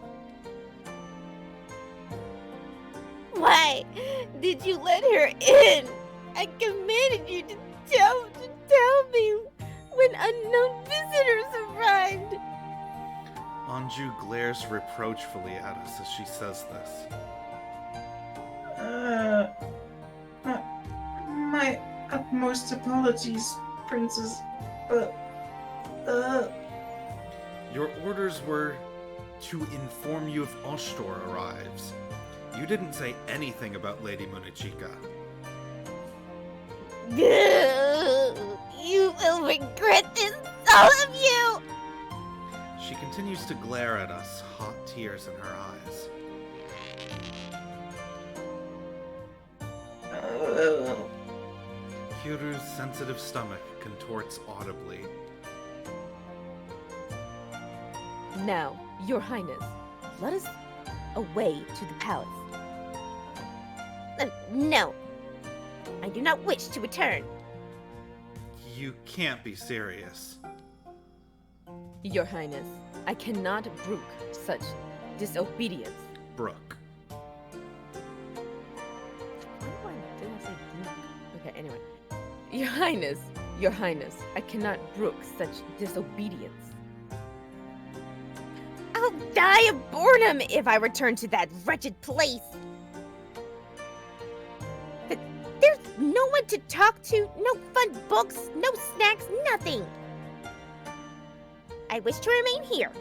Why did you let her in? I commanded you to tell me when unknown visitors arrived. Anju glares reproachfully at us as she says this. My utmost apologies, Princess. Your orders were to inform you if Oshtor arrives. You didn't say anything about Lady Munichika. You will regret this, all of you! She continues to glare at us, hot tears in her eyes. Kyuru's sensitive stomach contorts audibly. Now, Your Highness, let us away to the palace. No. I do not wish to return. You can't be serious. Your Highness, I cannot brook such disobedience. Brooke. Did I say brook? Okay, anyway. Your Highness, I cannot brook such disobedience. I'll die of boredom if I return to that wretched place. But there's no one to talk to, no fun books, no snacks, nothing. I wish to remain here.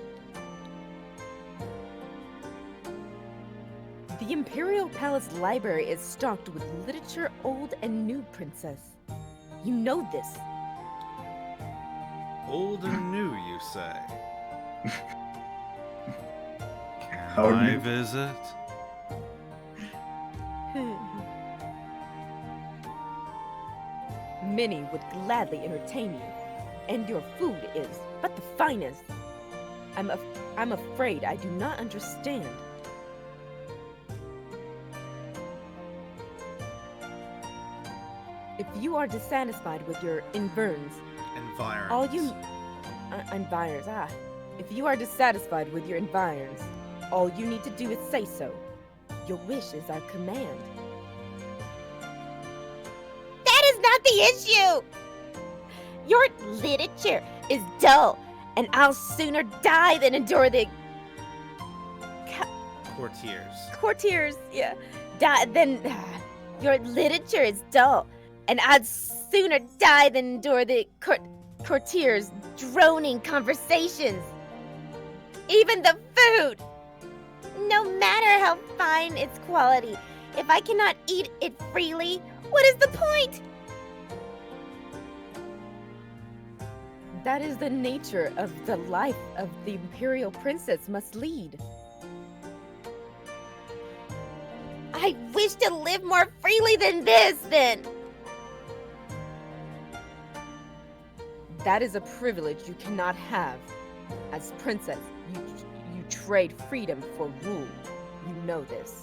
The Imperial Palace Library is stocked with literature old and new, Princess. You know this. Old and new, you say? How Can I new? visit? Many would gladly entertain you, and your food is but the finest. I'm afraid I do not understand. If you are dissatisfied with your environs, If you are dissatisfied with your environs, all you need to do is say so. Your wish is our command. That is not the issue! Your literature is dull, and I'll sooner die than endure the courtiers, yeah. Your literature is dull, and I'd sooner die than endure the courtiers' droning conversations. Even the food! No matter how fine its quality, if I cannot eat it freely, what is the point? That is the nature of the life of the Imperial Princess must lead. I wish to live more freely than this, then. That is a privilege you cannot have. As princess, you trade freedom for rule. You know this.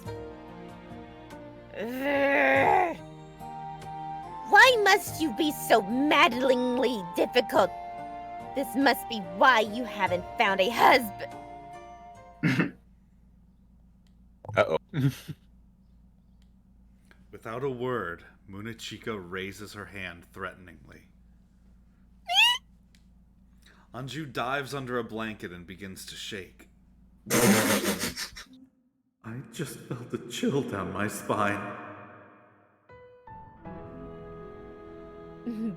Why must you be so maddeningly difficult? This must be why you haven't found a husband. Uh-oh. Without a word, Munachika raises her hand threateningly. Anju dives under a blanket and begins to shake. I just felt a chill down my spine.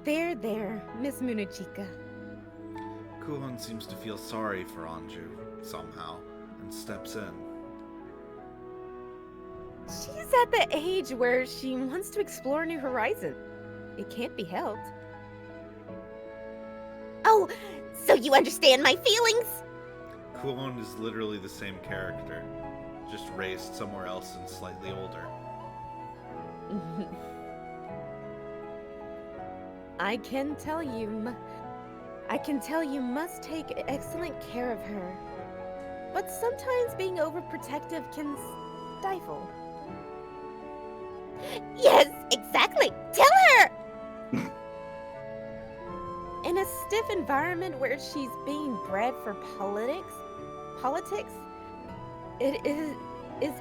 There, Miss Munachika. Kuhon seems to feel sorry for Anju, somehow, and steps in. She's at the age where she wants to explore new horizons. It can't be helped. Oh, so you understand my feelings? Kuhon is literally the same character, just raised somewhere else and slightly older. I can tell you must take excellent care of her. But sometimes being overprotective can stifle. Yes, exactly. Tell her! In a stiff environment where she's being bred for politics, is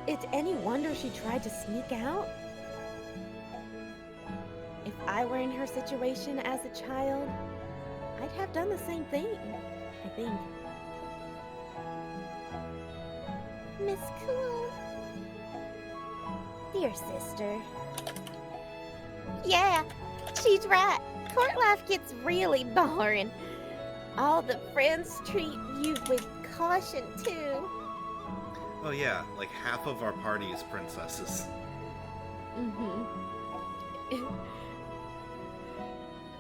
it any wonder she tried to sneak out? If I were in her situation as a child, I'd have done the same thing, I think. Miss Cool. Dear sister. Yeah, she's right. Court life gets really boring. All the friends treat you with caution, too. Oh yeah, like half of our party is princesses.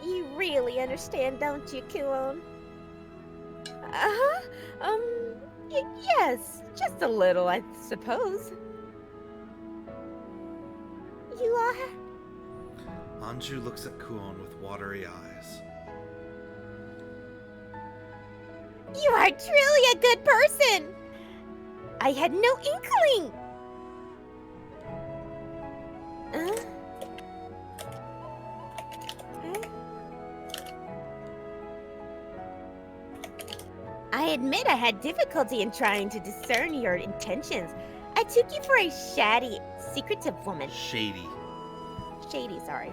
You really understand, don't you, Kuon? Yes, just a little, I suppose. You are? Anju looks at Kuon with watery eyes. You are truly a good person! I had no inkling! I admit I had difficulty in trying to discern your intentions. I took you for a secretive woman. Shady. Shady, sorry.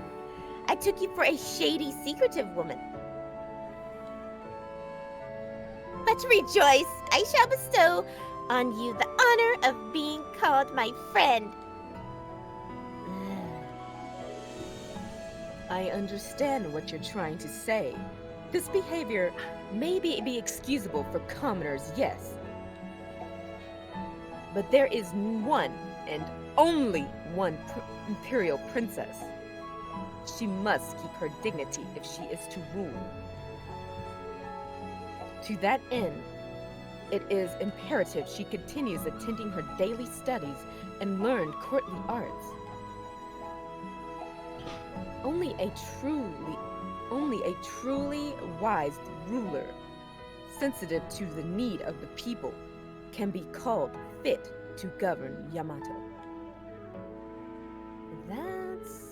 I took you for a shady, secretive woman. But rejoice, I shall bestow on you the honor of being called my friend. I understand what you're trying to say. This behavior may be excusable for commoners, yes. But there is one and only one imperial princess. She must keep her dignity if she is to rule. To that end, it is imperative she continues attending her daily studies and learn courtly arts. Only a truly wise ruler, sensitive to the need of the people, can be called fit to govern Yamato. That's...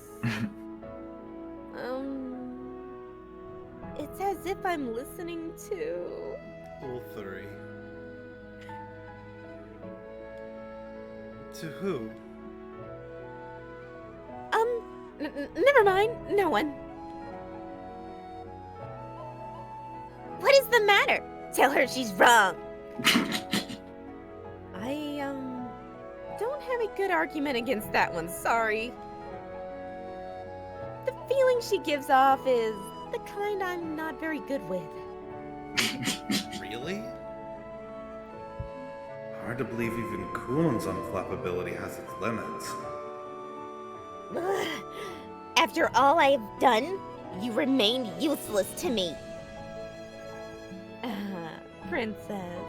It's as if I'm listening to... Rule 3. To who? Never mind, no one. What is the matter? Tell her she's wrong. I, don't have a good argument against that one, sorry. The feeling she gives off is the kind I'm not very good with. Really? Hard to believe even Kuon's unflappability has its limits. Ugh. After all I have done, you remain useless to me. Princess.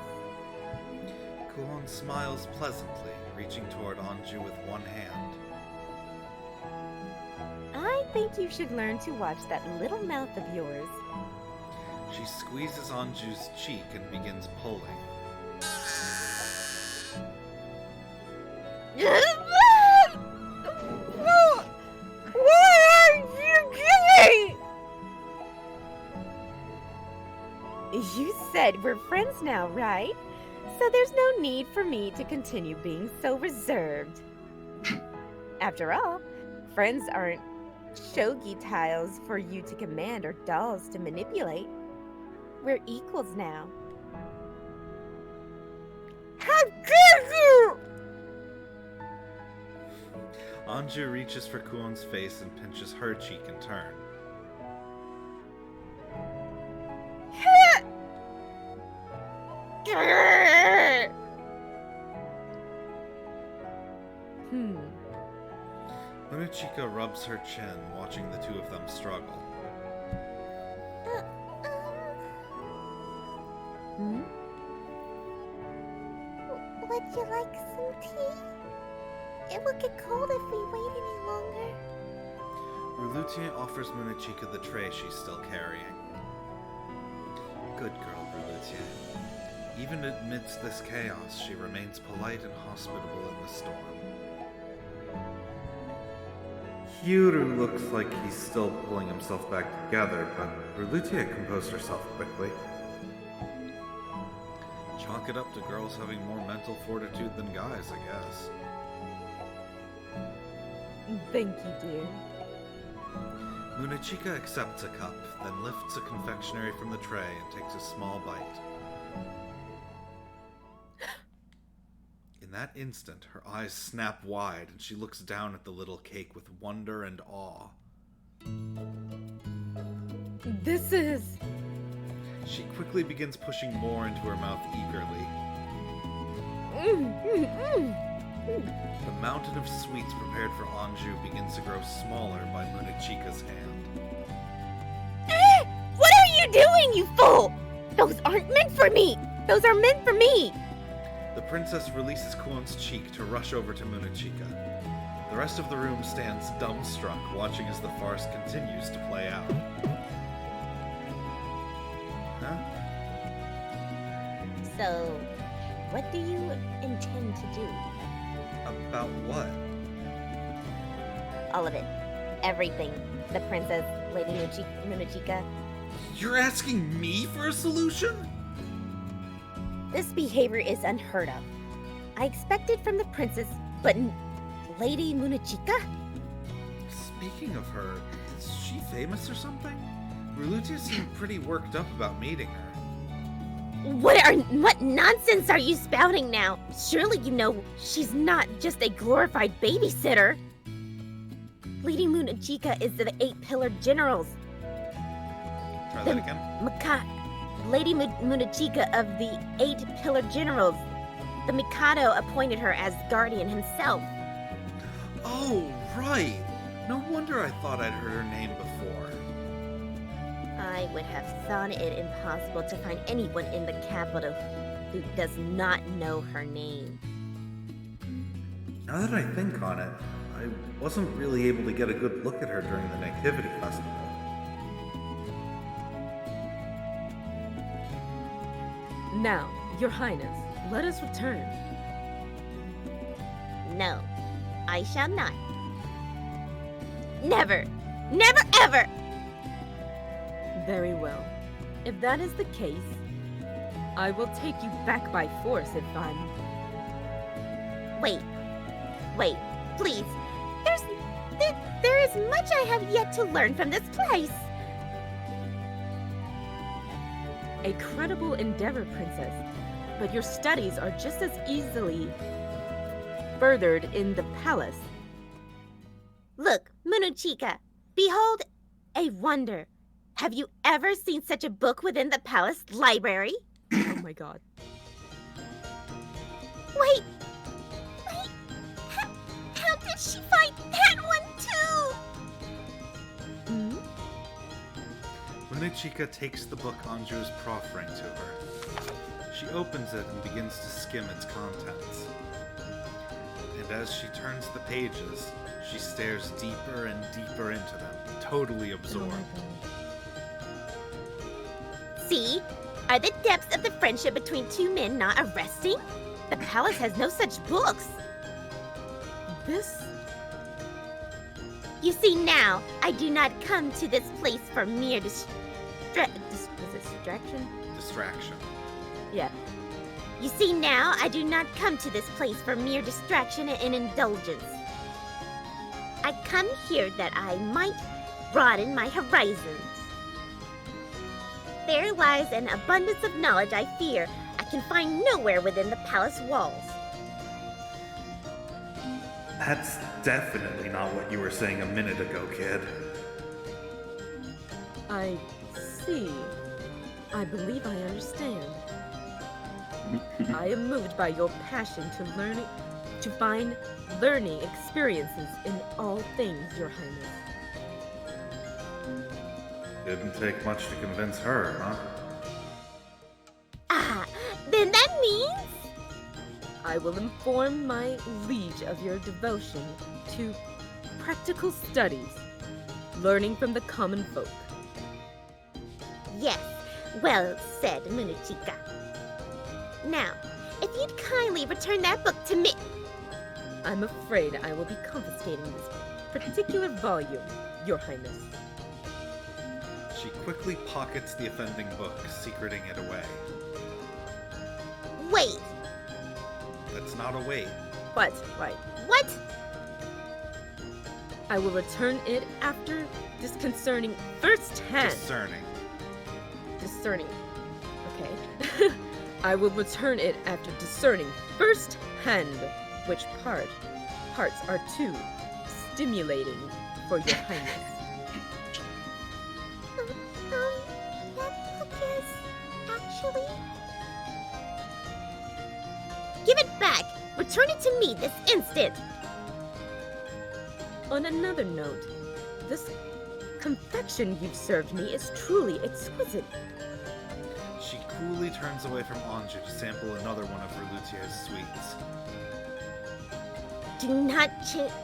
Kuon smiles pleasantly, reaching toward Anju with one hand. I think you should learn to watch that little mouth of yours. She squeezes Anju's cheek and begins pulling. What are you doing? You said we're friends now, right? So there's no need for me to continue being so reserved. After all, friends aren't shogi tiles for you to command or dolls to manipulate. We're equals now. How dare you! Anju reaches for Kuon's face and pinches her cheek in turn. Munechika rubs her chin, watching the two of them struggle. Would you like some tea? It will get cold if we wait any longer. Brulutier offers Munechika the tray she's still carrying. Good girl, Brulutier. Even amidst this chaos, she remains polite and hospitable in the storm. Kyuru looks like he's still pulling himself back together, but Brulutier composed herself quickly. Chalk it up to girls having more mental fortitude than guys, I guess. Thank you, dear. Munechika accepts a cup, then lifts a confectionery from the tray and takes a small bite. In that instant, her eyes snap wide and she looks down at the little cake with wonder and awe. This is... She quickly begins pushing more into her mouth eagerly. The mountain of sweets prepared for Anju begins to grow smaller by Munechika's hand. What are you doing, you fool? Those aren't meant for me. Those are meant for me. The princess releases Kuon's cheek to rush over to Munechika. The rest of the room stands dumbstruck, watching as the farce continues to play out. Huh? So, what do you intend to do? About what? All of it. Everything. The princess, Lady Munechika. You're asking me for a solution? This behavior is unheard of. I expect it from the princess, but Lady Munechika? Speaking of her, is she famous or something? Brulutier seemed pretty worked up about meeting her. What nonsense are you spouting now? Surely you know she's not just a glorified babysitter. Lady Munechika is the 8-pillared generals. Try that again. Lady Munechika of the 8-pillared generals. The Mikado appointed her as guardian himself. Oh, right. No wonder I thought I'd heard her name before. I would have thought it impossible to find anyone in the capital who does not know her name. Now that I think on it, I wasn't really able to get a good look at her during the Nativity Festival. Now, Your Highness, let us return. No, I shall not. Never! Never ever! Very well. If that is the case, I will take you back by force if I'm... Wait, please. There is much I have yet to learn from this place. A credible endeavor, Princess. But your studies are just as easily furthered in the palace. Look, Munechika, behold a wonder. Have you ever seen such a book within the palace library? Oh my god. Wait! How did she find that one too? Munechika takes the book Anju is proffering to her. She opens it and begins to skim its contents. And as she turns the pages, she stares deeper and deeper into them, totally absorbed. See? Are the depths of the friendship between two men not arresting? The palace has no such books. This... You see now, I do not come to this place for mere was it distraction? Distraction. Yeah. You see now, I do not come to this place for mere distraction and indulgence. I come here that I might broaden my horizons. There lies an abundance of knowledge I fear I can find nowhere within the palace walls. That's definitely not what you were saying a minute ago, kid. I see. I believe I understand. I am moved by your passion to find learning experiences in all things, Your Highness. Didn't take much to convince her, huh? Ah, then that means... I will inform my liege of your devotion to practical studies, learning from the common folk. Yes, well said, Munuchika. Now, if you'd kindly return that book to me... I'm afraid I will be confiscating this particular volume, Your Highness. She quickly pockets the offending book, secreting it away. Wait, That's not a wait. But, right, what? I will return it after disconcerting first-hand. Discerning. Okay. I will return it after discerning first-hand which parts are too stimulating for Your Highness. That book is actually... Give it back! Return it to me this instant! On another note, this confection you've served me is truly exquisite. She coolly turns away from Anju to sample another one of Relutier's sweets. Do not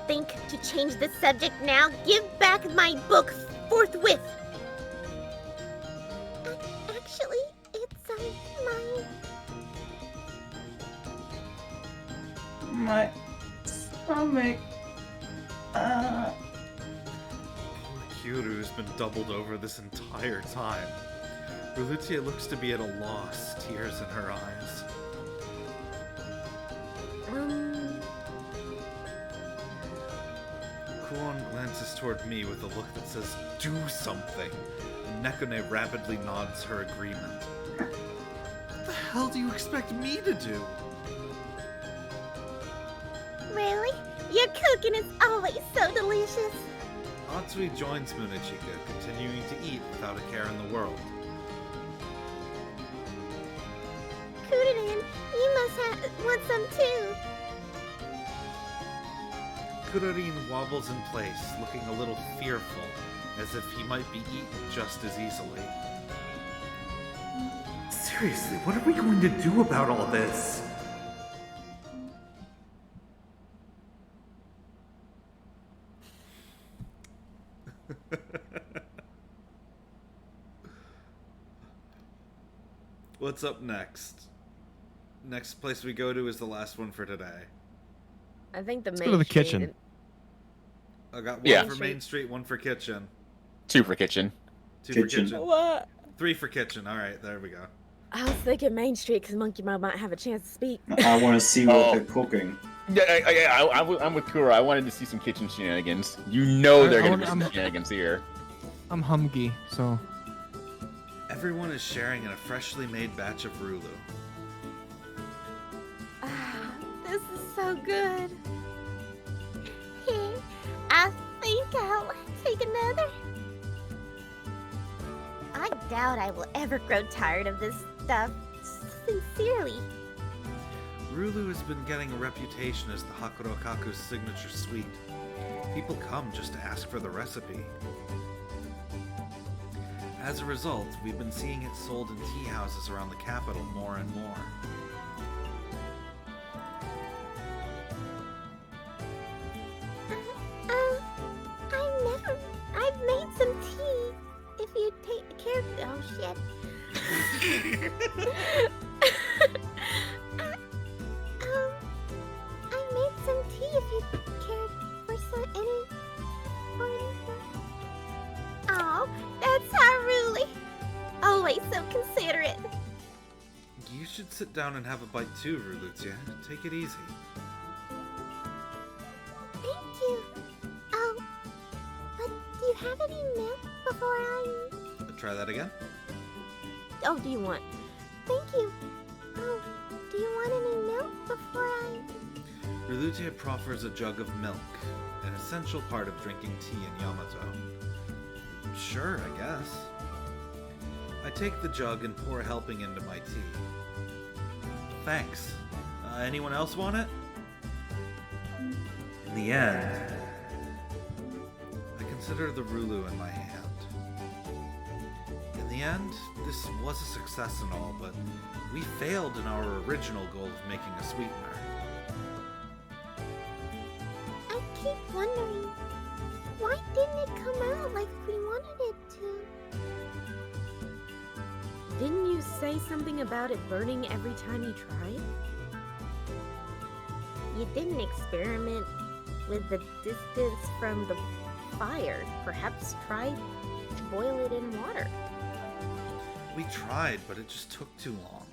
think to change the subject now. Give back my book forthwith. Actually, it's mine. My stomach. Poor Kyuru's been doubled over this entire time. Relutier looks to be at a loss, tears in her eyes. Kuon glances toward me with a look that says, "Do something!" And Nekone rapidly nods her agreement. What the hell do you expect me to do? Really? Your cooking is always so delicious. Atsui joins Munichika, continuing to eat without a care in the world. Kudorin, you must want some too. Kurorin wobbles in place, looking a little fearful, as if he might be eaten just as easily. Seriously, what are we going to do about all this? What's up next? Next place we go to is the last one for today. I think the Let's main go to the street- kitchen. I got one Yeah. for Main Street, one for Kitchen. 2 for kitchen. 2 for Kitchen. Kitchen. What? 3 for Kitchen. Alright, there we go. I was thinking Main Street because Monkey Mom might have a chance to speak. I want to see what Oh. they're cooking. Yeah, I'm with Kuro. I wanted to see some kitchen shenanigans. You know there are going to be some I'm- shenanigans here. I'm Humgy, so Everyone is sharing in a freshly made batch of Rulu. Ah, this is so good. Here, I think I'll take another. I doubt I will ever grow tired of this stuff. Sincerely. Rulu has been getting a reputation as the Hakurokaku's signature sweet. People come just to ask for the recipe. As a result, we've been seeing it sold in tea houses around the capital more and more. I've made some tea. If you take care. Oh shit. I made some tea if you cared for any. Oh, that's how Ruli. should sit down and have a bite too, Rulutia. Take it easy. Thank you. Oh, but do you have any milk before I... Try that again? Oh, do you want... Thank you. Oh, do you want any milk before I... Rulutia proffers a jug of milk, an essential part of drinking tea in Yamato. Sure, I guess. I take the jug and pour a helping into my tea. Thanks. Anyone else want it? In the end, I consider the Rulu in my hand. In the end, this was a success and all, but we failed in our original goal of making a sweetener. I keep wondering, why didn't it come out like we wanted it to? Didn't you say something about it burning every time you tried? You didn't experiment with the distance from the fire. Perhaps try to boil it in water. We tried, but it just took too long.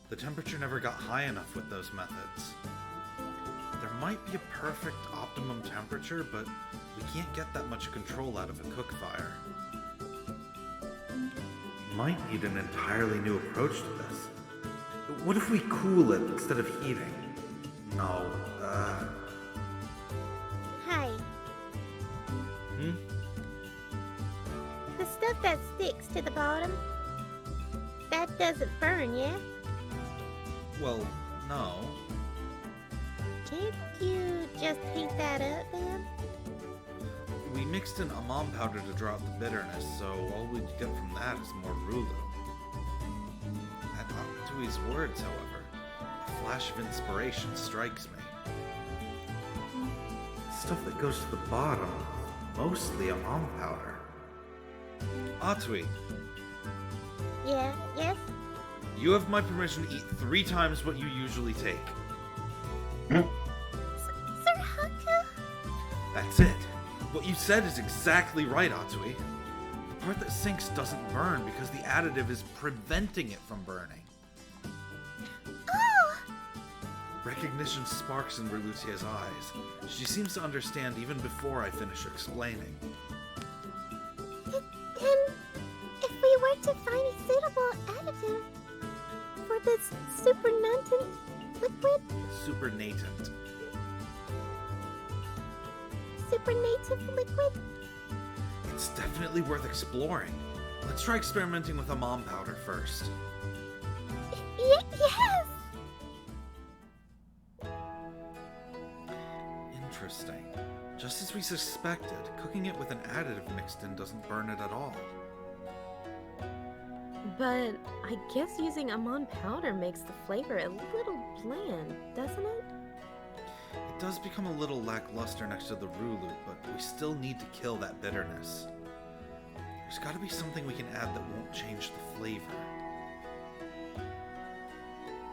The temperature never got high enough with those methods. There might be a perfect optimum temperature, but we can't get that much control out of a cook fire. We might need an entirely new approach to this. What if we cool it instead of heating? No, Hi. The stuff that sticks to the bottom, that doesn't burn, yeah? Well, no. Can't you just heat that up then? We mixed in amon powder to draw out the bitterness, so all we'd get from that is more Rulu. At Atui's words, however, a flash of inspiration strikes me. Stuff that goes to the bottom, mostly amon powder. Atui, Yeah, yes? you have my permission to eat 3 times what you usually take. Sir Haku? That's it. What you said is exactly right, Atsui. The part that sinks doesn't burn because the additive is preventing it from burning. Oh! Recognition sparks in Relutia's eyes. She seems to understand even before I finish explaining. Then, if we were to find a suitable additive for this supernatant liquid, Supernatant. supernative liquid, It's definitely worth exploring. Let's try experimenting with amon powder first. yes! Interesting. Just as we suspected, cooking it with an additive mixed in doesn't burn it at all. But I guess using amon powder makes the flavor a little bland, doesn't it? It does become a little lackluster next to the Rulu, but we still need to kill that bitterness. There's gotta be something we can add that won't change the flavor.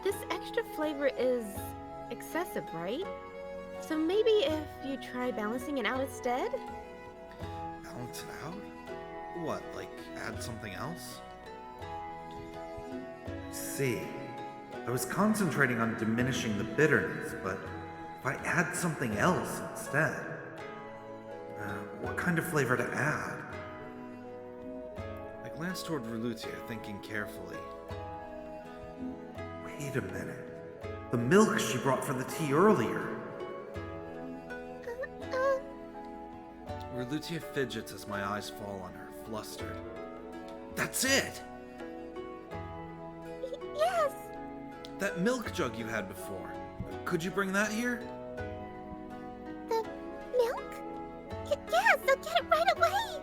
This extra flavor is excessive, right? So maybe if you try balancing it out instead? Balance it out? What, like add something else? See, I was concentrating on diminishing the bitterness, but if I add something else instead, what kind of flavor to add? I glanced toward Relutia, thinking carefully. Wait a minute. The milk she brought for the tea earlier. Relutia fidgets as my eyes fall on her, flustered. That's it! Yes! That milk jug you had before. Could you bring that here? The milk? Yes, I'll get it right away!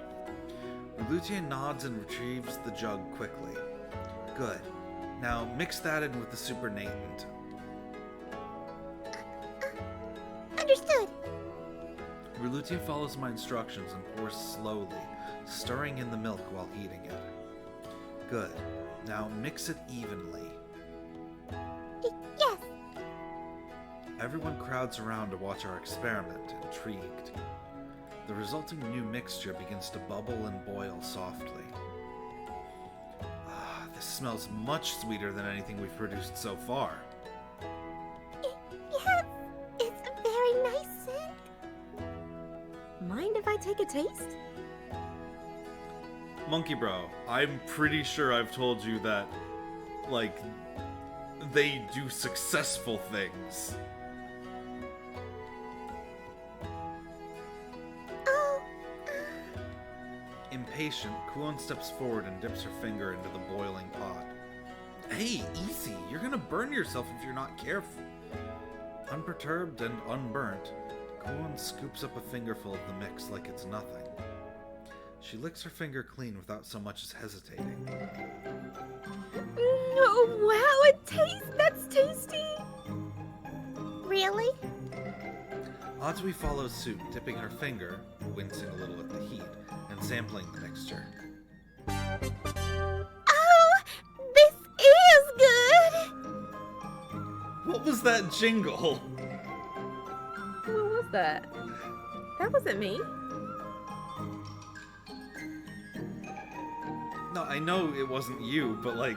Relutia nods and retrieves the jug quickly. Good. Now mix that in with the supernatant. Understood. Relutia follows my instructions and pours slowly, stirring in the milk while heating it. Good. Now mix it evenly. Yes. Everyone crowds around to watch our experiment, intrigued. The resulting new mixture begins to bubble and boil softly. Ah, This smells much sweeter than anything we've produced so far. Yes, it's a very nice scent. Mind if I take a taste? Monkey Bro, I'm pretty sure I've told you that, like, they do successful things. Oh, Impatient, Kuon steps forward and dips her finger into the boiling pot. Hey, easy! You're gonna burn yourself if you're not careful. Unperturbed and unburnt, Kuon scoops up a fingerful of the mix like it's nothing. She licks her finger clean without so much as hesitating. Oh, wow, that's tasty. really? Atsui follows suit, dipping her finger, wincing a little at the heat, and sampling the mixture. Oh, this is good! What was that jingle? What was that? That wasn't me. No, I know it wasn't you, but like...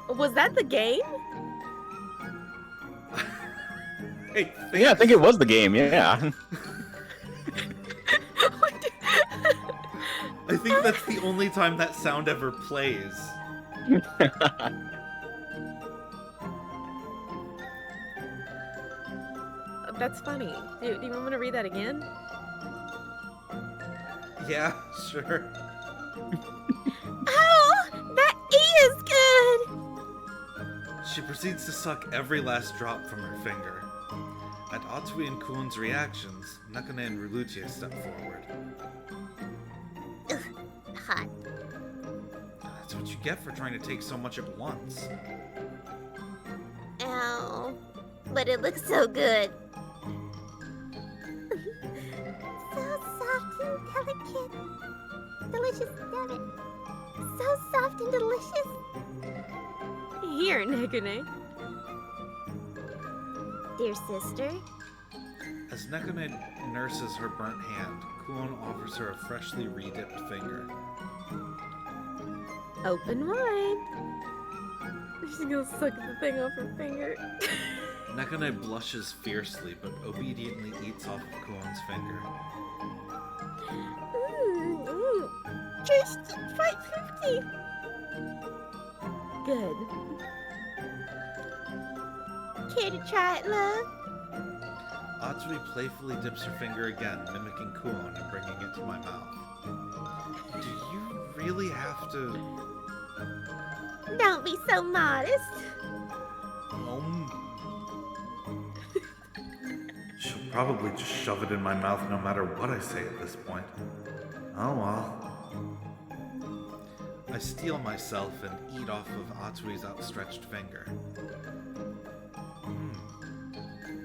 Was that the game? Yeah, I think it was the game, yeah. I think that's the only time that sound ever plays. That's funny. Do you want me to read that again? Yeah, sure. Oh, that is good! She proceeds to suck every last drop from her finger. At Atsui and Kuon's reactions, Nakane and Rulutia step forward. Hot. That's what you get for trying to take so much at once. Ow. But it looks so good. So soft and delicate. Delicious, damn it. So soft and delicious. Here, Negune. Dear sister, As Nakane nurses her burnt hand, Kuon offers her a freshly re-dipped finger. Open wide. She's gonna suck the thing off her finger. Nakane blushes fiercely, but obediently eats off of Kuon's finger. Just $5.50. Good. Care to try it, love? Atsui playfully dips her finger again, mimicking Kuon and bringing it to my mouth. Do you really have to... Don't be so modest. She'll probably just shove it in my mouth no matter what I say at this point. Oh well. I steel myself and eat off of Atsui's outstretched finger.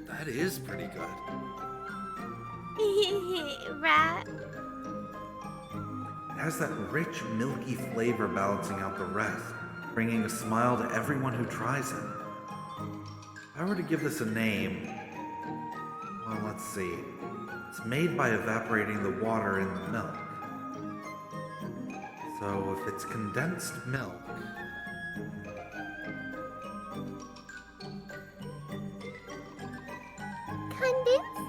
That is pretty good. Right? It has that rich, milky flavor balancing out the rest, bringing a smile to everyone who tries it. If I were to give this a name, well, let's see. It's made by evaporating the water in the milk. So if it's condensed milk... Condensed?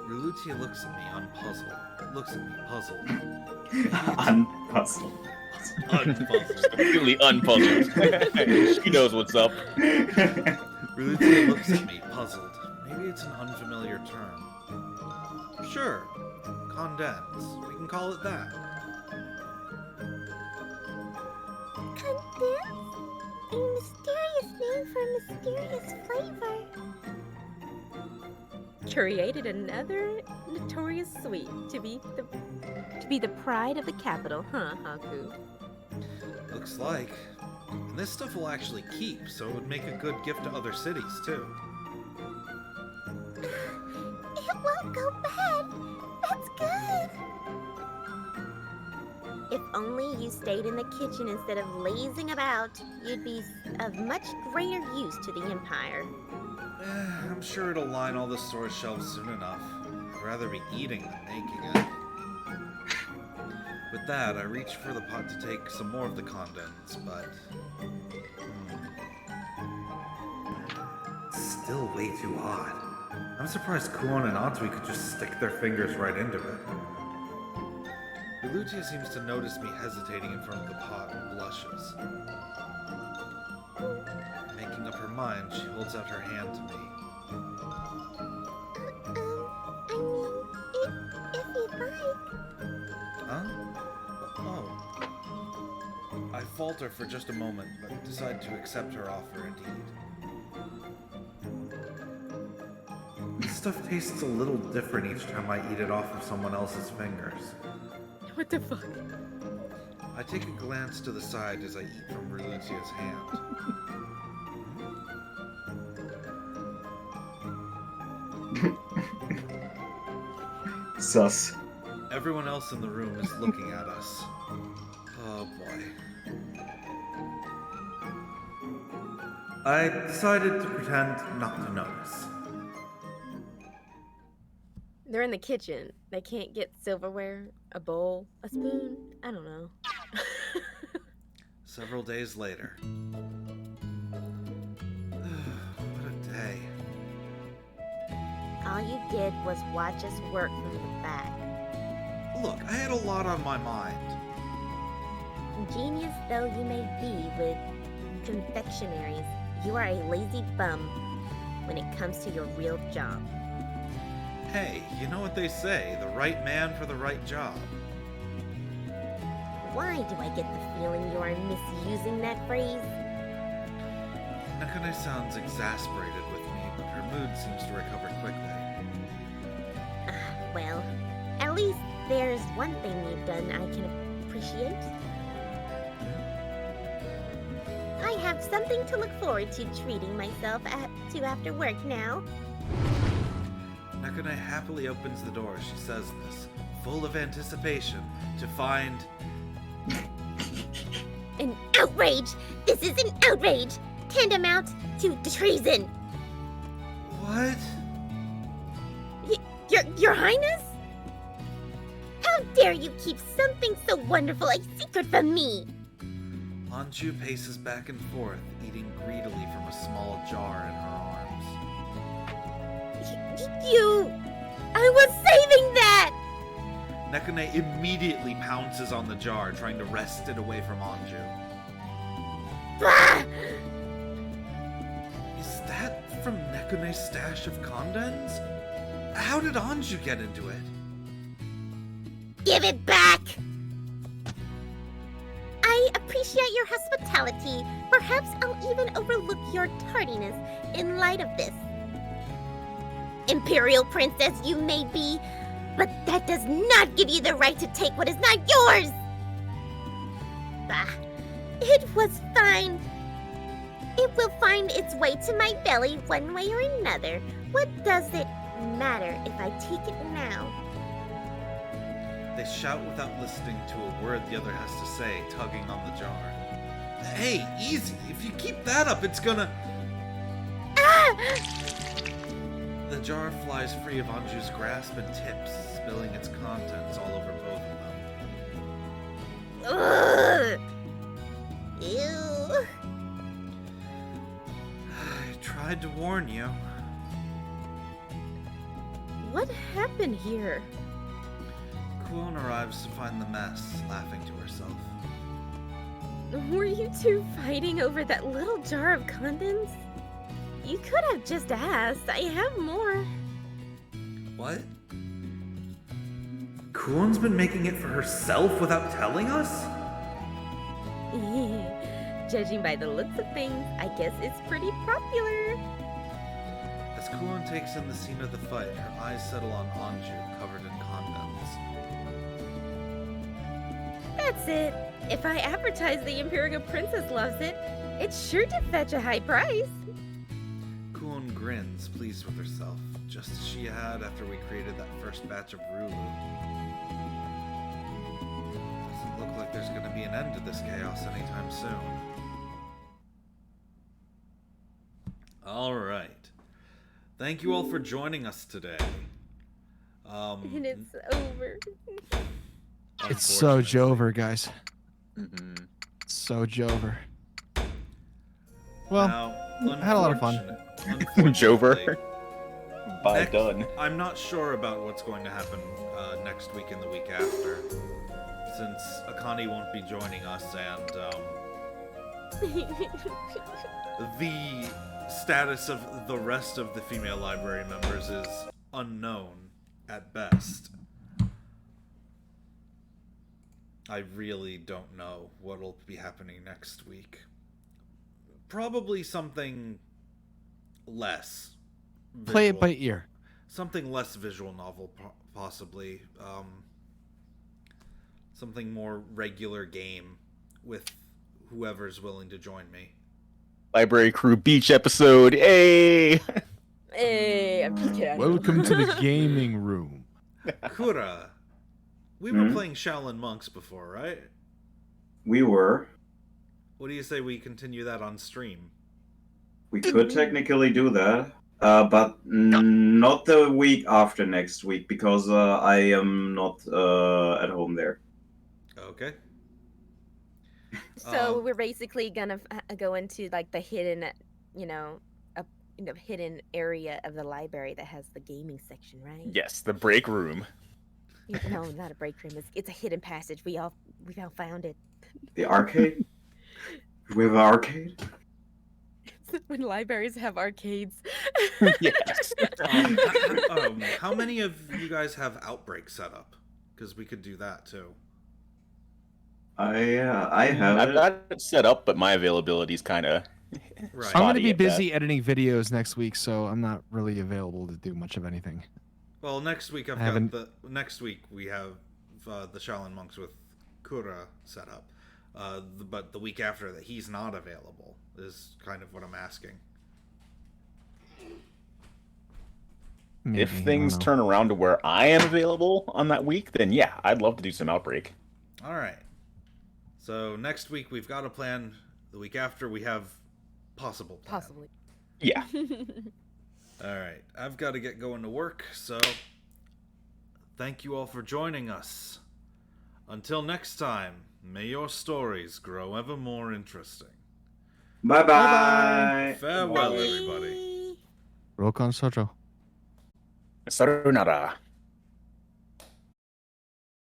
Rulutia looks at me unpuzzled. Looks at me puzzled. Unpuzzled. Unpuzzled. Completely unpuzzled. She knows what's up. Rulutia looks at me puzzled. Maybe it's an unfamiliar term. Sure. Condense. We can call it that. Condensed? A mysterious name for a mysterious flavor. Created another notorious sweet to be the pride of the capital, huh, Haku? Looks like. And this stuff will actually keep, so it would make a good gift to other cities, too. It won't go bad. That's good. If only you stayed in the kitchen instead of lazing about, you'd be of much greater use to the Empire. I'm sure it'll line all the store shelves soon enough. I'd rather be eating than making it. With that, I reached for the pot to take some more of the condens, but... It's still way too hot. I'm surprised Kuon and Atsui could just stick their fingers right into it. Lucia seems to notice me hesitating in front of the pot and blushes. Making up her mind, she holds out her hand to me. If you'd like. Huh? Oh. I falter for just a moment, but decide to accept her offer indeed. This stuff tastes a little different each time I eat it off of someone else's fingers. What the fuck? I take a glance to the side as I eat from Lucia's hand. Sus. Everyone else in the room is looking at us. Oh boy. I decided to pretend not to notice. They're in the kitchen. They can't get silverware, a bowl, a spoon. I don't know. Several days later. What a day. All you did was watch us work from the back. Look, I had a lot on my mind. Ingenious though you may be with confectionaries, you are a lazy bum when it comes to your real job. Hey, you know what they say, the right man for the right job. Why do I get the feeling you are misusing that phrase? Nakane sounds exasperated with me, but her mood seems to recover quickly. Well, at least there's one thing you've done I can appreciate. I have something to look forward to treating myself to after work now. Nakane happily opens the door as she says this, full of anticipation, to find... An outrage! This is an outrage! Tantamount to treason! What? Your Highness? How dare you keep something so wonderful a secret from me? Anju paces back and forth, eating greedily from a small jar in her arms. I was saving that! Nakane immediately pounces on the jar, trying to wrest it away from Anju. Bah! Is that from Nekane's stash of condens? How did Anju get into it? Give it back! I appreciate your hospitality. Perhaps I'll even overlook your tardiness in light of this. Imperial princess you may be, but that does not give you the right to take what is not yours! Bah, it was fine. It will find its way to my belly one way or another. What does it matter if I take it now? They shout without listening to a word the other has to say, tugging on the jar. Hey, easy! If you keep that up, it's gonna... Ah! The jar flies free of Anju's grasp and tips, spilling its contents all over both of them. Ugh! Ew! I tried to warn you. What happened here? Kuon arrives to find the mess, laughing to herself. Were you two fighting over that little jar of condens? You could have just asked. I have more. What? Kuon's been making it for herself without telling us? Judging by the looks of things, I guess it's pretty popular. As Kuon takes in the scene of the fight, her eyes settle on Anju, covered in condoms. That's it. If I advertise the Imperial Princess loves it, it's sure to fetch a high price. Kuon grins, pleased with herself, just as she had after we created that first batch of Rulu. Doesn't look like there's gonna be an end to this chaos anytime soon. Alright. Thank you all for joining us today. And it's over. It's so unfortunately. Jover, guys. Mhm. So Jover. Well, Now, I had a lot of fun. unfortunately, Jover. By next- done. I'm not sure about what's going to happen next week and the week after, since Akane won't be joining us, and the status of the rest of the female library members is unknown at best. I really don't know what'll be happening next week. Probably something less Play it visual. by ear. Something less visual novel, possibly. Something more regular game with whoever's willing to join me. Library Crew Beach episode. Hey! Hey, I'm just kidding. I know. Welcome to the gaming room. Kura, we were Hmm? playing Shaolin Monks before, right? We were. What do you say we continue that on stream? We could technically do that, but not the week after next week because I am not at home there. Okay. So we're basically gonna go into like the hidden, hidden area of the library that has the gaming section, right? Yes, the break room. No, not a break room. It's a hidden passage. We all found it. The arcade? We have an arcade? When libraries have arcades. Yes. How many of you guys have Outbreak set up? Because we could do that too. I have I've it. got it set up, but my availability is kind of Right. I'm going to spotty be at best. busy editing videos next week, so I'm not really available to do much of anything. Well, next week next week we have the Shaolin Monks with Kura set up. But the week after that, he's not available. Is kind of what I'm asking. Maybe, If I don't things know. turn around to where I am available on that week, then yeah, I'd love to do some Outbreak. All right. So next week we've got a plan. The week after we have possible plan. Possibly. Yeah. All right. I've got to get going to work. So thank you all for joining us. Until next time, may your stories grow ever more interesting. Bye bye. Farewell, everybody. Rokon Sojo. Sayonara.